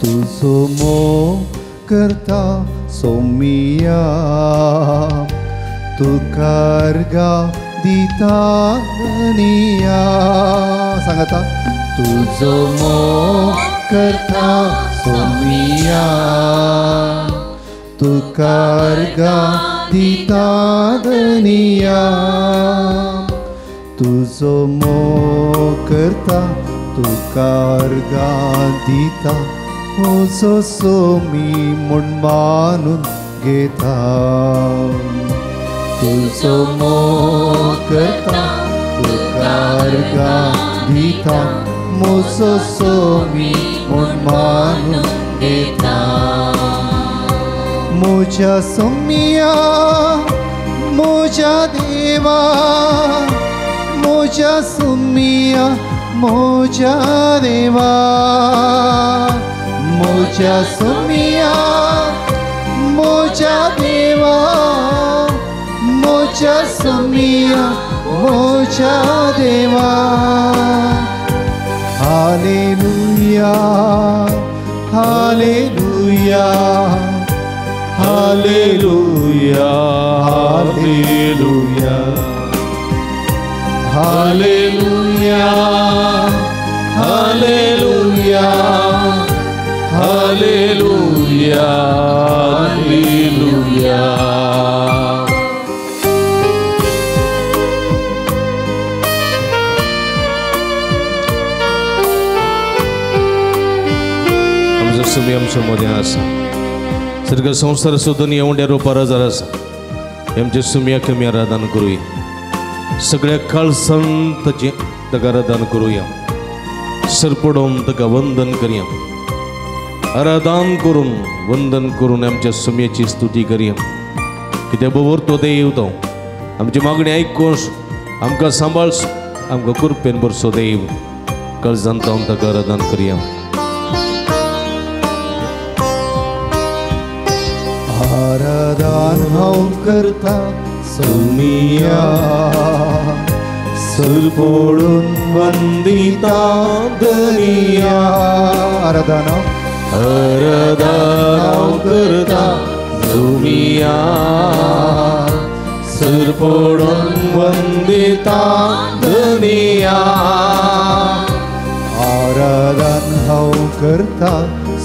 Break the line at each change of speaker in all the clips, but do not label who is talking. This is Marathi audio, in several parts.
तुझो मोग करता सोमिया तुकारगा दिता दुनिया. सांगता तुझो मोग करता सोमिया तुकारगा दिता दुनिया. तुझो मोग करता तुकारगा दिता ओसो सोमी म्हूण मानून घेता. तुझो मोग करता तुकारगा दिता मोसो सोमी म्हूण मानून घेता. म्हज्या सोमिया म्हज्या देवा म्हज्या सोमिया म्हज्या देवा. म्हज्या सोमिया म्हज्या देवा म्हज्या सोमिया म्हज्या देवा. हालेलुया हालेलुया हालेलुया हालेलुया हालेलुया हालेलुया हालेलुया हालेलुया. आमचो सुमी आमच्या मदें आसा. सर्ग संवसार सोदून येवंड्या रुपार हजार आसा. आमच्या सुमयाक आमी आराधना करूया. सगळ्या काळजान ताका आराधना करूया. सरपडून ताका वंदन करया. आराधन करून वंदन करून आमच्या सुमयेची स्तुती करया. कित्याक बरोबर तो देव तो आमची मागणी आयकून आमकां सांबाळस आमकां कृपेन बरसो देव. काळजान तावन ताका आराधन करया. आराधन हांव करता सोमिया सरपडून वंदिता दुनिया. आराधन आराधन करता सोमिया सरपडून वंदिता दुनिया. आराधन हांव करता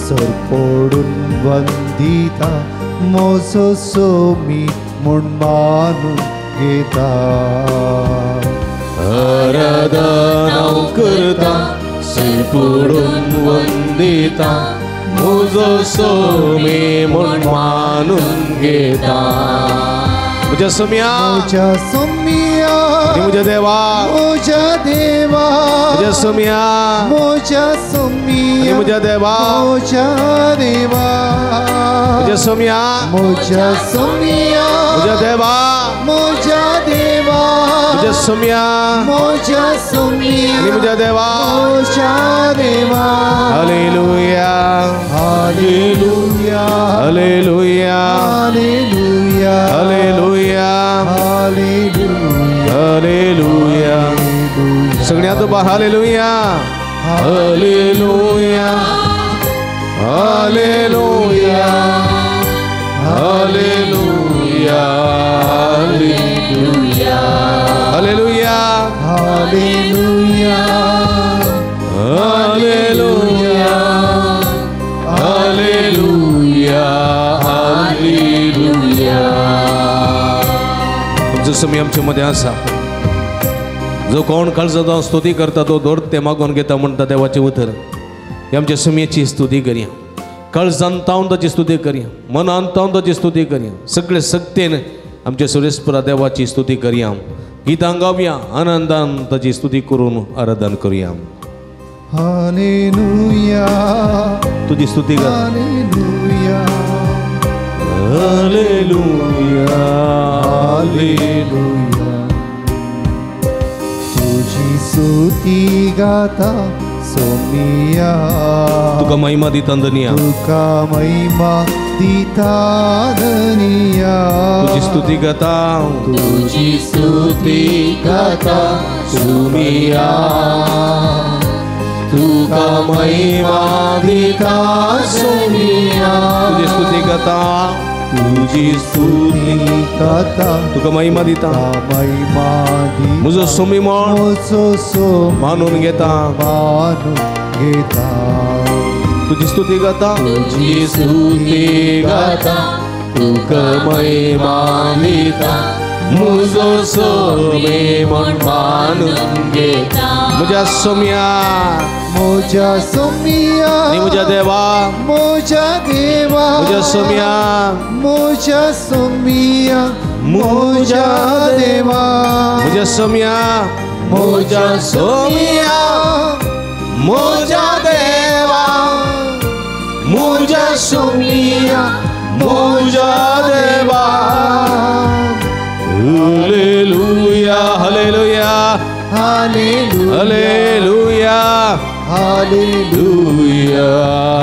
सरपडून वंदिता मोसो सोमी म्हूण मानून घेता. आराधन हांव करता सरपडून वंदिता मोजो सोमी म्हूण मानून घेता. म्हज्या सोमिया म्हज्या सोमिया म्हज्या देवा म्हज्या देवा म्हज्या सोमिया म्हज्या सोमिया म्हज्या देवा म्हज्या देवा म्हज्या सोमिया म्हज्या सोमिया म्हज्या देवा म्हज्या देवा म्हज्या सोमिया म्हज्या सोमिया म्हज्या देवा म्हज्या देवा. हालेलुया हालेलुया हालेलुया हालेलुया हालेलुया हालेलुया हालेलुया. सगळ्यांत बा हालेलुया हालेलुया हालेलुया हालेलुया हालेलुया हालेलुया हालेलुया हालेलुया हालेलुया हालेलुया. तुमचो समय आमच्या मध्ये आसा. जो कोण काळजान स्तुती करता तो दोर ते मागून घेता म्हणटा देवाचे उतर. आमच्या सुमयेची स्तुती करया. काळजान तावन ताची स्तुती करया. मनान तावन ताची स्तुती करया. सगळे सक्तेन आमच्या सुरेशपुरा देवाची स्तुती करया. गितां गावया. आनंदान ताची स्तुती करून आराधन करूया. हालेलुया तुझी स्तुती कर. हालेलुया हालेलुया हालेलुया
स्तुती गाता सोमिया
तुका महिमा दिता धनिया
तुका महिमा दिता धनिया
तुझी स्तुती गाता
तुझी स्तुती गाता सोमिया तुका महिमा दिता सोमिया
तुझी स्तुती गाता
तुझी स्तुती गाता
तुका महिमा दिता
महिमा दिता
मुझो सोमी म्हण
मुझो सोमी
मानून घेता
मानून घेता
तुझी स्तुती गाता
तुझी स्तुती गाता तुका महिमा दिता मुझो सोमी म्हण मानून घेता
मुझ्या सोम्या
मुझ्या सोमिया
नी मुझ्या देवा
मुझ्या देवा
मुझ्या सोम्या
मुझ्या सोमिया मुझ्या देवा
मुझ्या सोम्या
मुझ्या सोमिया मुझ्या देवा मुझ्या सोमिया मुझ्या देवा
हालेलुया हालेलुया
हालेलुया
हालेलुया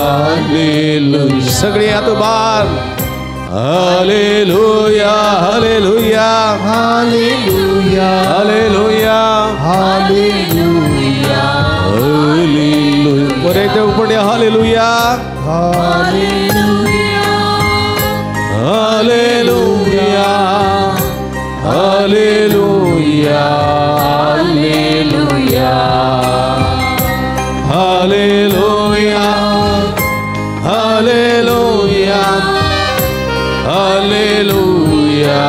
हालेलुया सगळे हात बार हालेलुया हालेलुया
हालेलुया
हालेलुया
हालेलुया
हालेलुया बरे देव पडे हालेलुया
हालेलुया
हालेलुया हालेलुया हालेलुया हालेलुया हालेलुया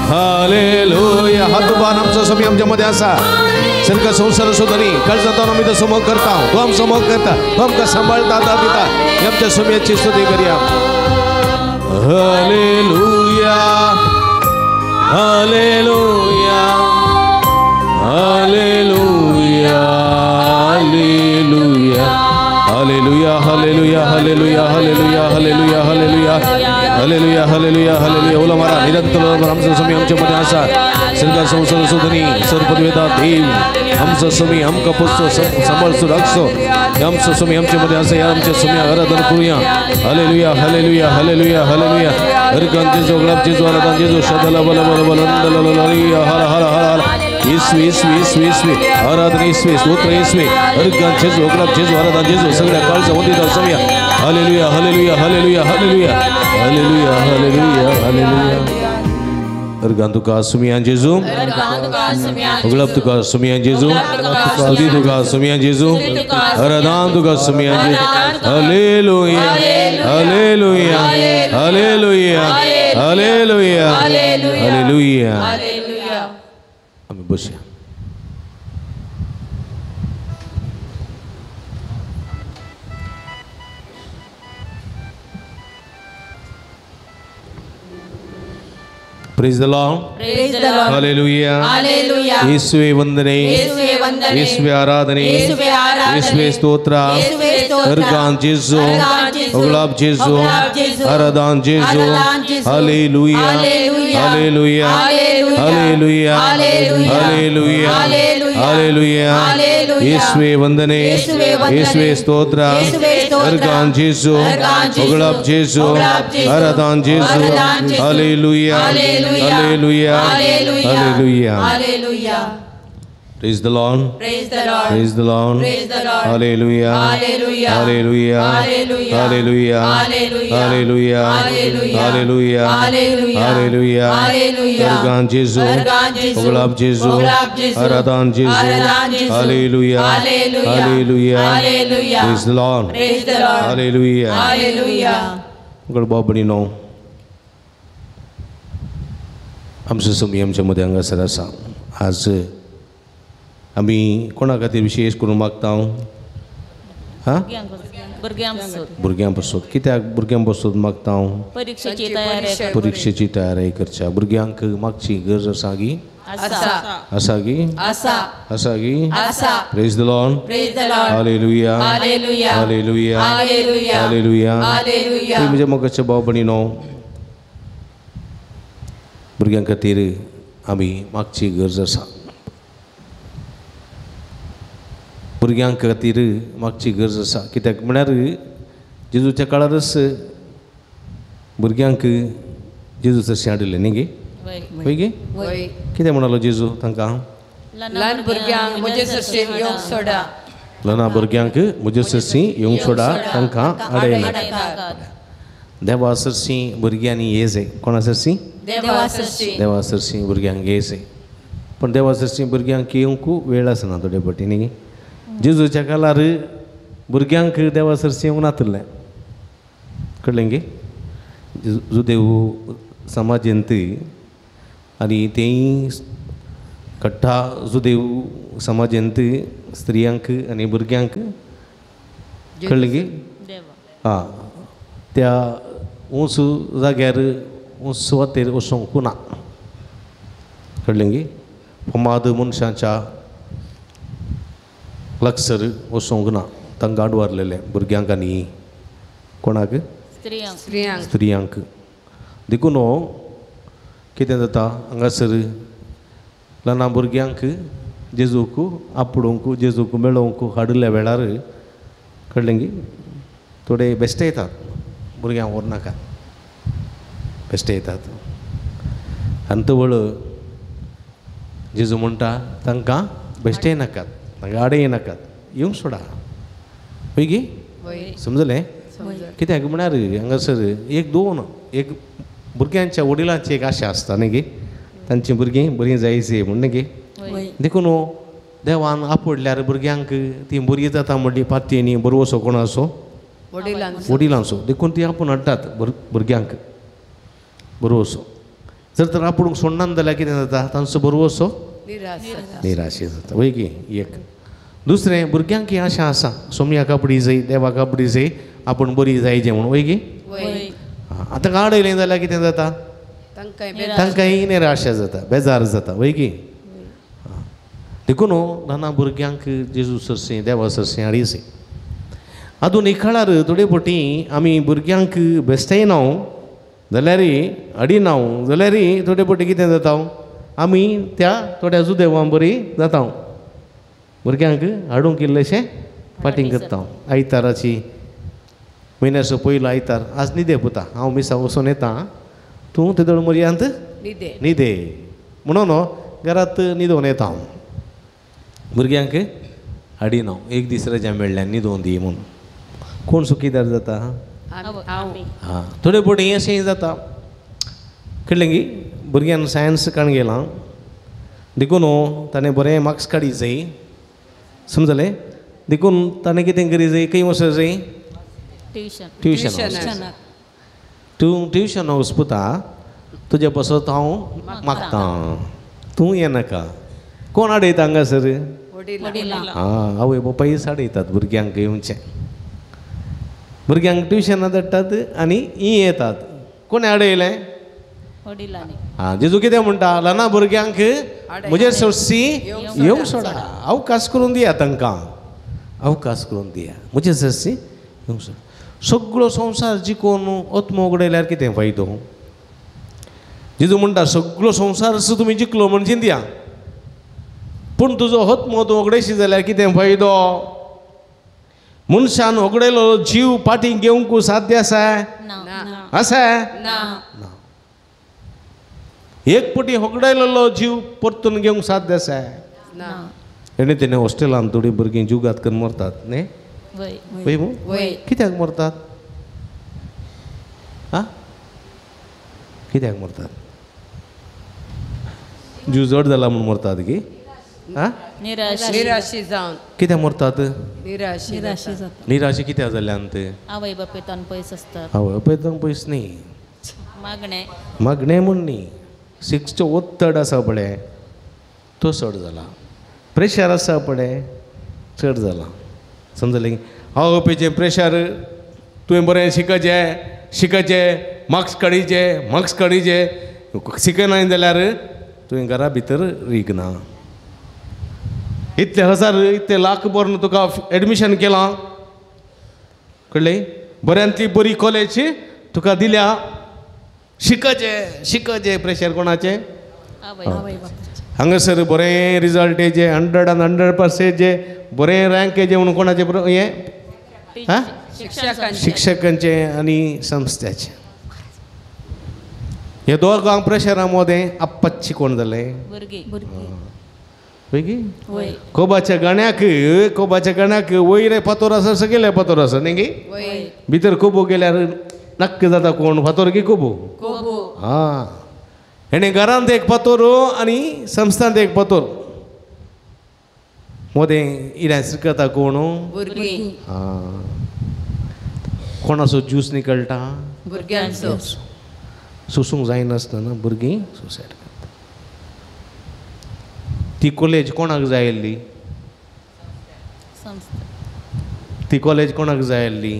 हालेलुया हात बान आमचा समय आमच्यामध्ये असा सर्ग संसार शोधणी काल जातो आम्ही तर समोर करता तो आम समोर करता तो आमका सांभाळता दादिता आमच्या समयाची स्तुती करूया हालेलुया हालेलुया हालेलुया हालेलुया हालेलुया हालेलुया हालेलुया हालेलुया हालेलुया हालेलुया हालेलुया हालेलुया ओला मारा निरंतर आमचा समय आमच्यामध्ये असा सर्ग संसार शोधणी सर्वपदवेदा देव आमचा समय आमका पुस्तो सांभाळसो राखसो आमचा समय आमच्यामध्ये असं या आमच्या समय आराधना करूया हालेलुया हालेलुया हालेलुया हालेलुया हरकांचे जो गुलाबचे जो आराधना जो शदला बल बल बल हर हर हर हर ईश्वी ईश्वी ईश्वी ईश्वी आराधना ईश्वी स्तोत्र ईश्वी हरकांचे जो गुलाबचे जो आराधना जो सगळ्या काळचा वंदित समय हालेलुया हालेलुया हालेलुया हालेलुया हालेलुया हालेलुया hallelujah Ergan tuka sumian Jesu, uglap tuka sumian Jesu, studi tuka sumian Jesu, aradan tuka sumian Jesu. Haleluya, haleluya, haleluya, haleluya, haleluya. Amin bosya. Praise the Lord.
Praise the Lord.
Hallelujah.
Hallelujah.
ಯೇಸುವೆ ವಂದನೆ.
ಯೇಸುವೆ ವಂದನೆ.
ಯೇಸುವೆ ಆರಾಧನೆ.
ಯೇಸುವೆ ಆರಾಧನೆ.
ಯೇಸುವೆ ಸ್ತೋತ್ರ.
ಯೇಸುವೆ ಸ್ತೋತ್ರ.
Argon ಜೇಸು.
Argon ಜೇಸು.
ಉಗ್ಲಾಬ್ ಜೇಸು.
ಉಗ್ಲಾಬ್ ಜೇಸು.
Aradhan ಜೇಸು.
Aradhan ಜೇಸು.
Hallelujah.
Hallelujah.
Hallelujah.
Hallelujah.
Hallelujah.
Hallelujah.
Hallelujah.
Hallelujah.
Hallelujah. ಯೇಸುವೆ ವಂದನೆ.
ಯೇಸುವೆ ವಂದನೆ.
ಯೇಸುವೆ ಸ್ತೋತ್ರ.
ಯೇಸುವೆ ಸ್ತೋತ್ರ.
Argon ಜೇಸು.
Argon ಜೇಸು.
ಉಗ್ಲಾಬ್ ಜೇಸು.
ಉಗ್ಲಾಬ್ ಜೇಸು.
Aradhan ಜೇಸು.
Aradhan ಜೇಸು.
Hallelujah.
Hallelujah.
Hallelujah.
Hallelujah.
Hallelujah.
Hallelujah.
Praise the Lord.
Praise the Lord.
Praise the Lord.
Praise the Lord.
Hallelujah.
Hallelujah.
Hallelujah.
Hallelujah.
Hallelujah.
Hallelujah.
Hallelujah.
Hallelujah.
Hallelujah.
Hallelujah.
Hallelujah.
Hallelujah.
Ergan Jesu.
Ergan Jesu.
Uglab Jesu.
Uglab Jesu.
Aradan Jesu.
Aradan Jesu.
Hallelujah.
Hallelujah.
Hallelujah.
Hallelujah.
Praise the Lord.
Praise the Lord.
Hallelujah.
Hallelujah.
उगड बाबणी नो आमचं समय आमच्यामध्ये हांगासर आसा आज आमी कोणा खातीर विशेश करून मागता हां भुरग्यां पासून कित्याक भुरग्यां पासून मागता
परीक्षेची तयारी
परीक्षेची तयारी करच्या भुरग्यांक मागची गरज आसा की आसा की आसा की praise the Lord
Praise the Lord.
Hallelujah
Hallelujah.
Hallelujah
Hallelujah.
Hallelujah
Hallelujah.
म्हणजे मोगाच्या भाव भयणीनो भुरग्यां खातीर आमी मागची गरज आसा. भुरग्यांक खातीर मागची गरज आसा. कित्याक म्हळ्यार जेजूच्या काळारच भुरग्यांक जेजू तशें हाडिल्लें न्ही गे. पळय गे
वय
कितें म्हणालो जेजू तांकां.
ल्हान भुरग्यांक म्हजे सरशी येवंक सोडा.
ल्हान भुरग्यांक म्हजे सरशी येवंक सोडा तांकां आडयनाका. देवा सरशी भुरग्यांनी ये जाय. कोणा सरशी.
देवा सरशी.
देवा सरशी भुरग्यांक ये जाय. पण देवा सरशी भुरग्यांक येवंक वेळ आसना थोडे फावटी न्ही. जेजूच्या काळार भुरग्यांक देवा सरशी येवंक नासलें. कळ्ळें गे. जुदेव समाजांत आनी तेय कट्टा जुदेव समाजांत स्त्रियांक आनी भुरग्यांक कळ्ळें गे. हां त्या उंच जाग्यार उंच सुवातेर वचोंक ना. कळ्ळें गे. फामाद मनशांच्या लागसर वचोंक ना. तांकां आडवारलेले भुरग्यांक आनी कोणाक स्त्रियांक. देखून कितें जाता हांगासर ल्हान भुरग्यांक जेजूक आपणूक जेजूक मेळोवंक हाडिल्ल्या वेळार कळ्ळें गे थोडे बेश्टे येतात. भुरग्यांक व्हरनाका बेश्टे येतात. आनी तवळ जेजू म्हणटा तांकां बेश्टे नाकात तांकां आडय नाकात येवंक सोडा. पळय गे समजलें. कित्याक म्हळ्यार हांगासर एक दोन एक भुरग्यांच्या वडिलांची एक आशा आसता न्ही गे. तांची भुरगीं बरीं जायची म्हण गे. देखून देवान आपडल्यार भुरग्यांक ती बरीं जाता म्हणली पातयेनी बरो असो कोण असो वडिलांचो. देखून ती आपूण हाडटात भुरग्यांक बरो असो. जर तर आपूण सोडना जाल्यार कितें जाता तांचो बरो असो निराशे जाता. वय गे. एक दुसरें भुरग्यांक ही आशा आसा सोमयाक आपडी जाय देवाक आपडी जाय आपूण बरी जायचें म्हणून. वय गे. आतां आडयलें जाल्यार कितें जाता तांकांय निराशा जाता बेजार जाता. वय गे. देखून ल्हान भुरग्यांक जेजू सरशी देवा सरशी हाडिसे. आजून एक काळार थोडे फावटी आमी भुरग्यांक बेश्टायना जाल्यार हाडिना जाल्यार थोडे फावटी कितें जाता आमी त्या थोड्या जुदेवां बरी जाता. भुरग्यांक हाडूंक इल्लेशें फाटीं करता. आयताराची म्हयन्याचो पयलो आयतार आज न्हिदे पुता हांव मिसा वचून येता तूं ते दळमरयांत न्हिदे म्हणून घरांत न्हिदोवन येता हांव. भुरग्यांक हाडिना एक दीस रजा मेळ्ळ्यार न्हिदोवन दी म्हणून. कोण सुखीदार जाता. हां थोडे फावटी अशें जाता. कळ्ळें गे. भुरग्यान सायन्स काण गेलां देखून ताणें बरें मार्क्स काडी जाय. समजलें. देखून ताणें कितें करी जाय खंय वचूंक जाय ट्युशन. तूं ट्युशन वचपुता तुजे पासत हांव मागता तूं येनाका. कोण हाडयता हांगासर. हां आवय बापायच हाडयतात भुरग्यांक येवचें. भुरग्यांक ट्युशनाक धाडटात आनी ही येतात. कोणें हाडयलें. हां जेजू कितें म्हणटा ल्हान भुरग्यांक म्हजे सरशी येवंक सोडा. अवकाश करून दिया तांकां अवकाश करून दिया म्हजे सरशी येवंक सोडा. सगळो संवसार जिखून आत्मो उगडयल्यार कितें फायदो. जेजू म्हणटा सगळो संवसार तुमी जिखलो म्हण चिंतया पूण तुजो आत्मो तूं उगडयशी जाल्यार कितें फायदो. मनशान उगडयलो जीव फाटीं घेवंक साध्य आसा आसा. एक पटी होगडायलो जीव परतून घेवंक साध्य आसा. एणे तेणे हॉस्टेलांत थोडीं भुरगीं जीव घात करून मरतात न्ही. पळय कित्याक मरतात. आं कित्याक मरतात. जीव जड जाला म्हूण मरतात गे. आं
निराशी जावन
कित्याक मरतात. निराशी कित्याक जाल्यांत.
आवय बापेतान पयस आसतात.
आवय बापेतान पयस न्ही मागणें म्हूण न्ही. शिक्षेचो ओत्तड आसा पळय तो चड जाला. प्रेशर आसा पळय चड जाला. समजलें. आवय बापेचें प्रेशर तुवें बरें शिकचें मार्क्स काडीचे शिकना जाल्यार तुवें घरा भितर रिगना. इतले हजार इतले लाख भरून तुका एडमिशन केलां कळ्ळें. बऱ्यांतली बरी कॉलेज तुका दिल्या शिकचें प्रेशर कोणाचें हांगासर बरें रिजल्ट येजे 100% जे बरें रँक येजे म्हणून कोणाचे हे हां शिक्षकांचे आणि संस्थाचे हे दोगांक प्रेशरां मध्ये आप्पाची कोण जाले कोबाच्या गण्याक वयर फातोर आसा सगळे फातोर आसा न्ही भितर कोबो गेल्यार नक्क जाता कोण फातोर की कोबो हां हेणे घरांत एक फातोर आनी संस्थांत एक फातोर मोदें इरा शिकता कोण हां कोणाचो ज्यूस निकळटा
भुरग्यांचो
सुसूंक जायनासतना भुरगीं सुसायड करता ती कॉलेज कोणाक जाय आसली ती कॉलेज कोणाक जाय आसली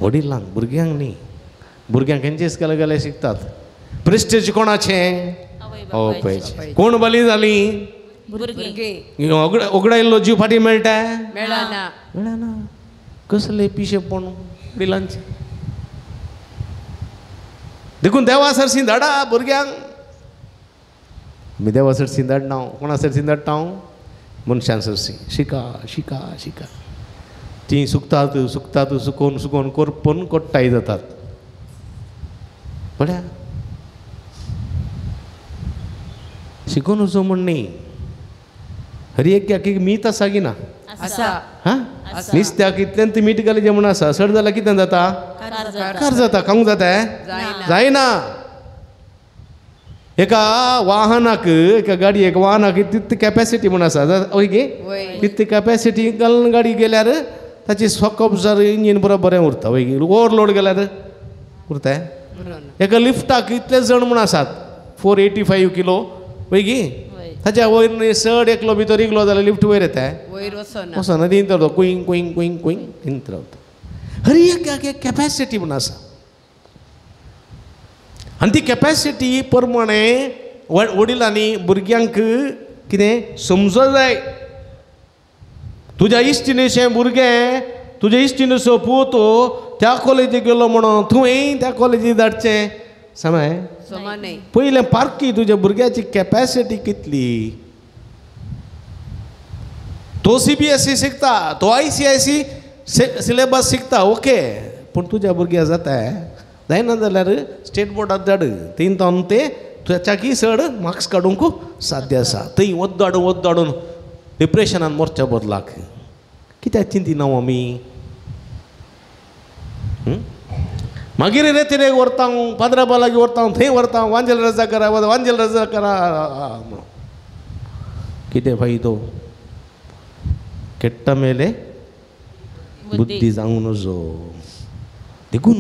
वडिलांक भुरग्यांक न्ही भुरग्यांक खंयचेच केले शिकतात प्रेस्टेज कोणाचें पळय कोण बली जाली उगडायल्लो जीव फाटी मेळटा मेळना कसले पिशेपण वडिलांचे देखून देवा सरसी धाडा भुरग्यांक मी देवा सरसी धाडना कोणा सरसी धाडटा हांव मनशां सरसी शिका शिका शिका ती सुकतात सुकोवन करपून कोट्टाय जातात पळया शिकून वचो म्हण न्ही हरी एक मीठ आसा की ना हां नुस्त्याक इतल्यान ती मीठ घाली जे म्हण आसा सड जाल्यार कितें जाता कार जाता खावंक जाता जायना एका वाहनाक एका गाडयेक वाहनाक तितली कॅपॅसिटी म्हण आसा हय गे तितली कॅपॅसिटी घालून गाडी गेल्यार ताची सोकप जर इंजीन बरें उरता हय गे ओवरलोड गेल्यार उरता एका लिफ्टाक इतले जण म्हण आसात 485 किलो हय गे ताच्या वयर चड एकलो भितर इगलो जाल्यार लिफ्ट वयर येता वचना तीन तर कुईंग कुईंग कुईंग कुईंग तीन रावता हरी एक कॅपॅसिटी म्हण आसा आनी ती कॅपॅसिटी प्रमाणे वडिलांनी भुरग्यांक कितें समजूंक जाय तुज्या इश्टिणेचें भुरगें तुज्या इश्टिणेचो पूत त्या कॉलेजीक गेलो म्हणून तुवें त्या कॉलेजीक धाडचें समय पयलें पारकी तुज्या भुरग्याची कॅपॅसिटी कितली तो CBSE शिकता तो ICIC सिलेबस शिकता ओके पूण तुज्या भुरग्या जाता जायना जाल्यार स्टेट बोर्डात धाड तीन तावन ते त्याच्याकी चड मार्क्स काडूंक साध्य आसा थंय वद्दाडून डिप्रेशनान मरच्या बदलाक कित्याक चिंतिना आमी मागीर रेतीरेक व्हरता पाद्रा लागीं व्हरता थंय व्हरता वांजेल रजा करा म्हणून कितें फायदो केट्टा मेले बुद्धी जावंक नजो देखून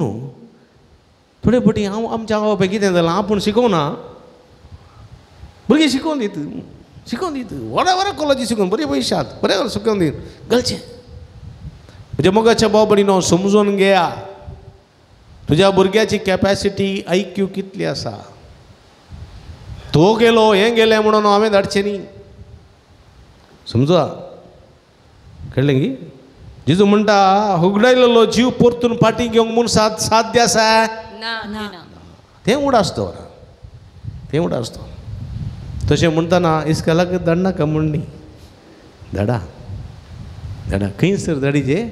थोडे फाटी हांव आमच्या गांवां कितें जालां आपूण शिकोवना भुरगीं शिकोवन दीत वरा कॉलेजी शिकोवन बरे पयशात बरे शिकोवन दीत घालचें म्हणजे मोगाच्या बाबडीनो समजून घेया तुज्या भुरग्याची कॅपॅसिटी IQ कितली आसा तो गेलो हें गेलें म्हणून हांवें धाडचें न्ही समजा कळ्ळें गी जेजू म्हणटा उगडायलेलो जीव परतून फाटीं घेवंक म्हूण साध्य आसा तें उडासतो तशें म्हणटाना इस्कॉलाक धाडनाका म्हण न्ही धाडा खंयसर धाडीचे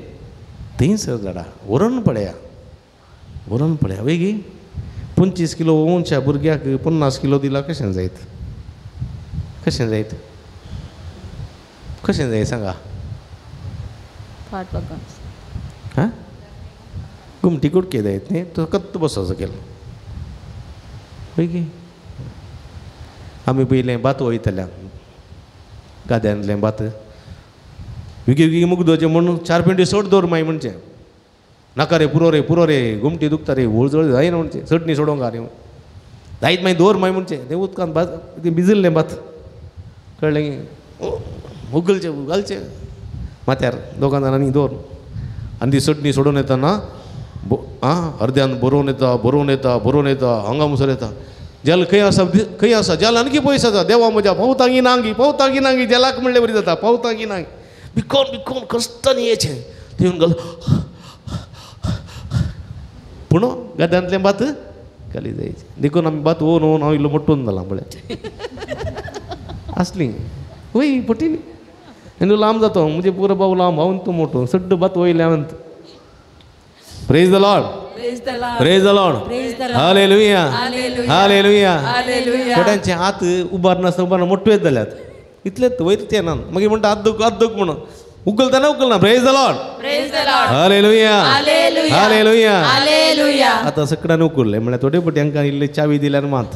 थंयसर धाडा व्हरून पळया वय गी 25 किलो ओंच्या भुरग्याक 50 किलो दिला कशें जायत सांगा हां घुमटी कुडके जायत न्ही तो कत्त बसोचो केलो वय गी आमी पयलें भात वयतल्या गाद्यांतलें भात विकी मुगदोचें म्हणून 4 पिंडी सोड दवर मागीर म्हणचें नाका रे पुरो रे घुमटी दुखता रे वळजळ जायना म्हणचें चटणी सोडोंक रे जायत मागीर दवर मागीर म्हणचें तें उदकांत भात भिजल्लें भात कळ्ळें उगलचें घालचें माथ्यार दोगां जाणांनी दवर आनी ती चटणी सोडून येतना अर्द्यान बरोवन येता हांगा मुसर येता जल खंय आसा जल आणकी पयस आसा देवा म्हज्या पावतांगी नांगी जलाक म्हणलें बरी जाता पावतांगी नांगी भिकोन कश्टांनी येचें ते येवन घाल पूण गाद्यांतलें भात खाली जायची देखून आम्ही बात होऊन होऊन हांव इल्लो मोठून जाला म्हळ्यार असली वय पटीली आनी लांब जातो म्हणजे पुरो बाबू लांब हांव तूं मोठो सड्ड बात वयले हांवें praise the Lord praise the Lord हालेलुया हालेलुया थोड्यांचे हात उबारना मोठे जाल्यात इतलेच वयर ते ना मागीर म्हणटा हात दूख म्हणून उकलता ना उकलना प्रेज द लॉर्ड हालेलुया हालेलुया आता सकडान उकरले म्हळ्यार थोडे पटी हांकां इल्ली चावी दिल्यार मात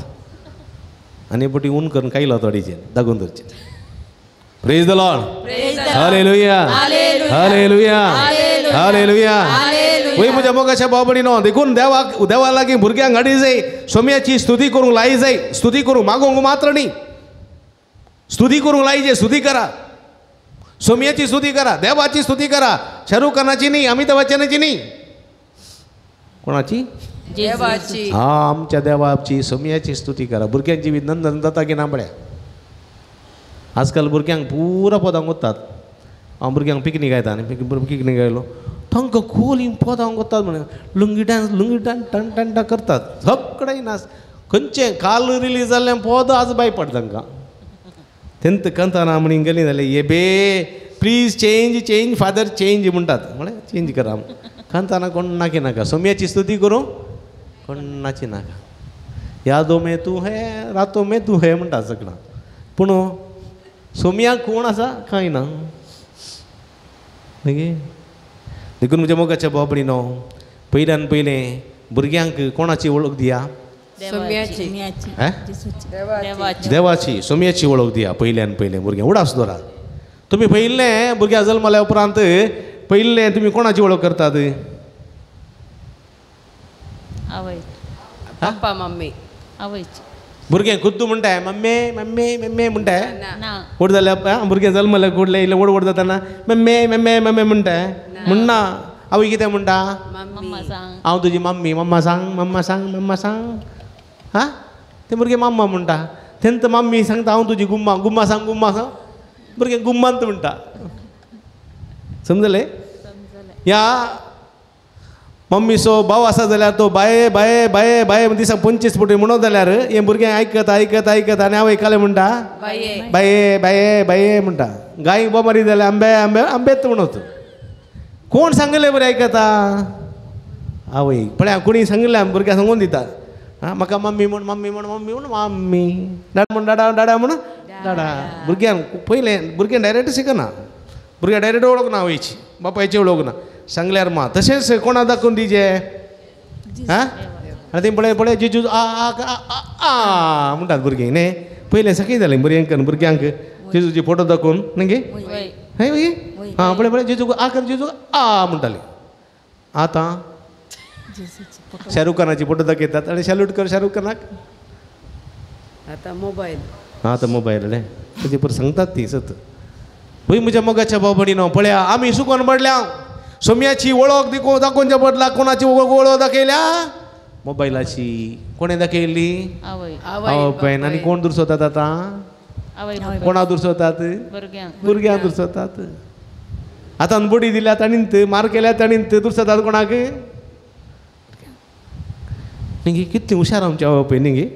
आनी पटी ऊन करून कायलो थोडीचे दागून धरचे प्रेज द लॉर्ड हालेलुया हालेलुया हालेलुया वय म्हज्या मोगाच्या भावभयणीनो देखून देवा लागीं भुरग्यांक हाडी जाय सोम्याची स्तुती करूंक लाई जाय स्तुती करूंक मागोवंक मात्र न्ही स्तुती करूंक लायचे स्तुती करा सोम्याची स्तुती करा देवाची स्तुती करा शाहरुख खानाची न्ही अमिताभ बच्चनाची न्ही कोणाची
देवाची
हा आमच्या देवाची सोम्याची स्तुती करा भुरग्यांची नंदन जाता की ना पळया आजकाल भुरग्यांक पुरा पदां वतात हांव भुरग्यांक पिकनीक आयता आनी पिकनीक आयलो तांकां खोली पदां वतात म्हण लुंगी डांस टन टन करतात सगळे नाच खंयचें काल रिलीज जाल्लें पद आज बाय पडटा तांकां तेंत कंताना म्हणून गेली जाल्यार ये बे प्लीज चेंज फादर चेंज म्हणटात म्हळ्यार चेंज करा कंताना कोण नाकी नाका सोम्याची स्तुती करूं कोणाची नाका यादो में तूं है रातो में तूं है म्हणटा सगळां पूण सोम्याक कोण आसा कांय ना देखून म्हज्या मोगाच्या भावभयणीनो पयल्यान पयलें भुरग्यांक कोणाची वळख दिया देवाची सोम्याची वळख दिया पयल्यान पयलें भुरग्यांक उडास दवरा तुमी पयलें भुरग्यां जल्मल्या उपरांत पयलें तुमी कोणाची वळख करतात
पप्पा मम्मी
भुरगें खुद्दू म्हणटाय मम्मे मम्मे मम्मे म्हणटाय व्हड जाल्यार भुरगें जल्मल्या कुडले इल्लें व्हड जाताना मम्मे मम्मे मम्मे म्हणटाय म्हणना आवय कितें म्हणटा हांव तुजी मम्मी मम्मा सांग मम्मा सांग मम्मा सांग हा ते भुरगें मम्मा म्हणटा तेंत मम्मी सांगता हांव तुजी गुम्मा गुम्मा सांग भुरगें गुम्मांत म्हणटा समजलें या मम्मीचो भाव आसा जाल्यार तो बाये बाये बाये बाये दिसाक 25 फावटी म्हणत जाल्यार हें भुरगें आयकत आयकत आयकत आनी हांव आयकलें म्हणटा बाये बाये बाये म्हणटा गायक बोमारी जाल्यार आंबे आंबे आंबेत म्हणत कोण सांगलें बरें आयकता आवय पळय कोणी सांगलें भुरग्याक सांगून दिता म्हाका मम्मी म्हण मम्मी म्हण मम्मी म्हण मम्मी डाडा म्हण डाडा डाडा म्हण डाडा भुरग्यांक पयलें भुरगें डायरेक्ट शिकना भुरग्यां डायरेक्ट वळखना आवयची बापायची वळखना सांगल्यार मा तशेंच कोणा दाखोवन दिजे हा आनी तें पळय पळय जेजू आ आ म्हणटात भुरगीं न्ही पयलें साखी जालें भुरग्यांक जेजूची फोटो दाखोवन न्ही हय हां पळय पळय जेजू आ कर जेजू आ म्हणटालीं आतां शाहरुख खानाची फोटो दाखयतात आनी सॅल्यूट कर शाहरुख खानाक
आता मोबाईल
आतां मोबायल रे तेजे पर सांगतात ती सत पळय म्हज्या मोगाच्या भाव भयणीनो पळया आमी सुकोन पडल्या सोम्याची वळख दाखोवच्या बदला कोणाची वळख दाखयल्या मोबायलाची कोणें दाखयल्ली आवय आनी कोण दुसोतात आतां कोणा दुसोतात भुरग्यांक दुसोतात आतां बडी दिल्या ताणींत मार केल्या ताणींत दुसोतात कोणाक न्ही कितलें हुशार आमच्या आवय न्ही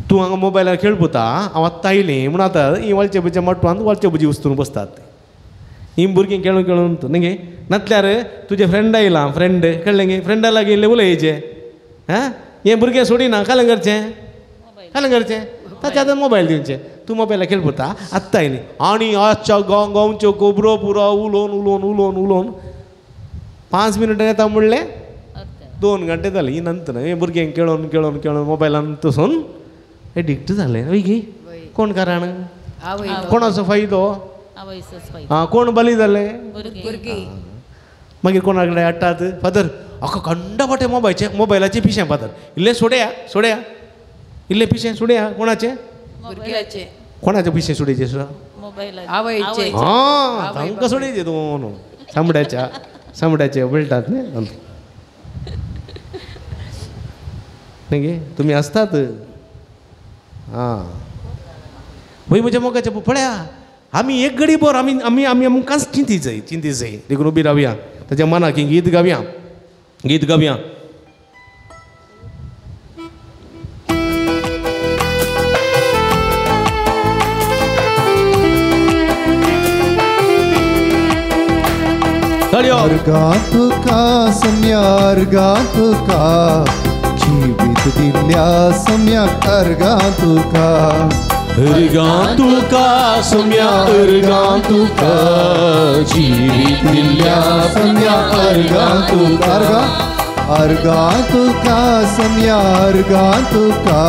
तूं हांगा मोबायलार खेळ पळता हांव आत्तां आयलें म्हूण आतां ही वळचे भुजे मटवान वळचे भुजी उस्तून बसतात ही भुरगीं खेळून खेळून न्ही नातल्यार तुजे फ्रेंड आयलां फ्रेंड कळ्ळें गे फ्रेंडा लागीं इल्लें उलयचें हां हें भुरगें सोडिना कालें करचें ताच्या आतां मोबायल दिवचें तूं मोबायलार खेळ पळता आत्तां आयलीं आनी आजच्या गांवच्यो खबरो पुरो उलोवन उलोवन उलोवन उलोवन 5 मिनटां येता म्हणलें 2 घंटे जाले ही नंतर हे भुरगें खेळोन खेळोन खेळोन मोबायलान तसून एडिक्ट जालें वय गे कोण कारण कोणाचो फायदो हां कोण बली जाले मागीर कोणा कडेन हाडटात फादर आख्खो खंडा फावटी मोबायलाचें पिशें फादर इल्लें सोड्या इल्लें पिशें सोड्या कोणाचें पिशें सोडयचें हां तांकां सोडयचें दोन सामड्याचे उलटात न्ही गे तुमी आसतात हां वय म्हज्या मोगाच्या पळया आमी एक घडी भर आमी आमकांच चिंती जाय देखून उबी रावया ताच्या मनाक गीत गावया
अर्गा तुका सम्या अर्गा तुका जीवित दिल्या सम्या अर्गा तुका
अर्गा तुका सम्या अर्गा तुका जीवित दिल्या सम्या अर्गा तुका
अर्गा तुका सम्या अर्गा तुका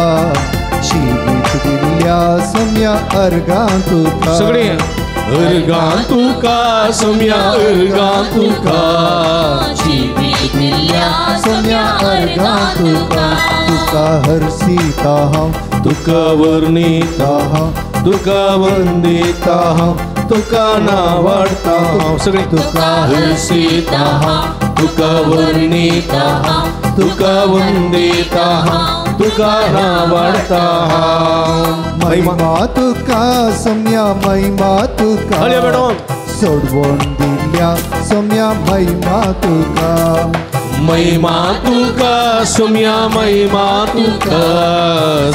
जीवित दिल्या सम्या अर्गा तुका
सगळे अर्गा तुका सम्या अर्गा तुका
जीवित दिल्या सम्या अर्गा तुका
तुका हर्षिता हांव
तुका वर्णिता तुका वंदिता तुका नावाडता सगळे
तुका
हर्षिता तुका वर्णिता तुका वंदिता तुका नावाडता
महिमा तुका सम्या महिमा तुका
हले मॅडम
सोडवून दिल्या सम्या महिमा तुका
महिमा तुका सम्या महिमा तुका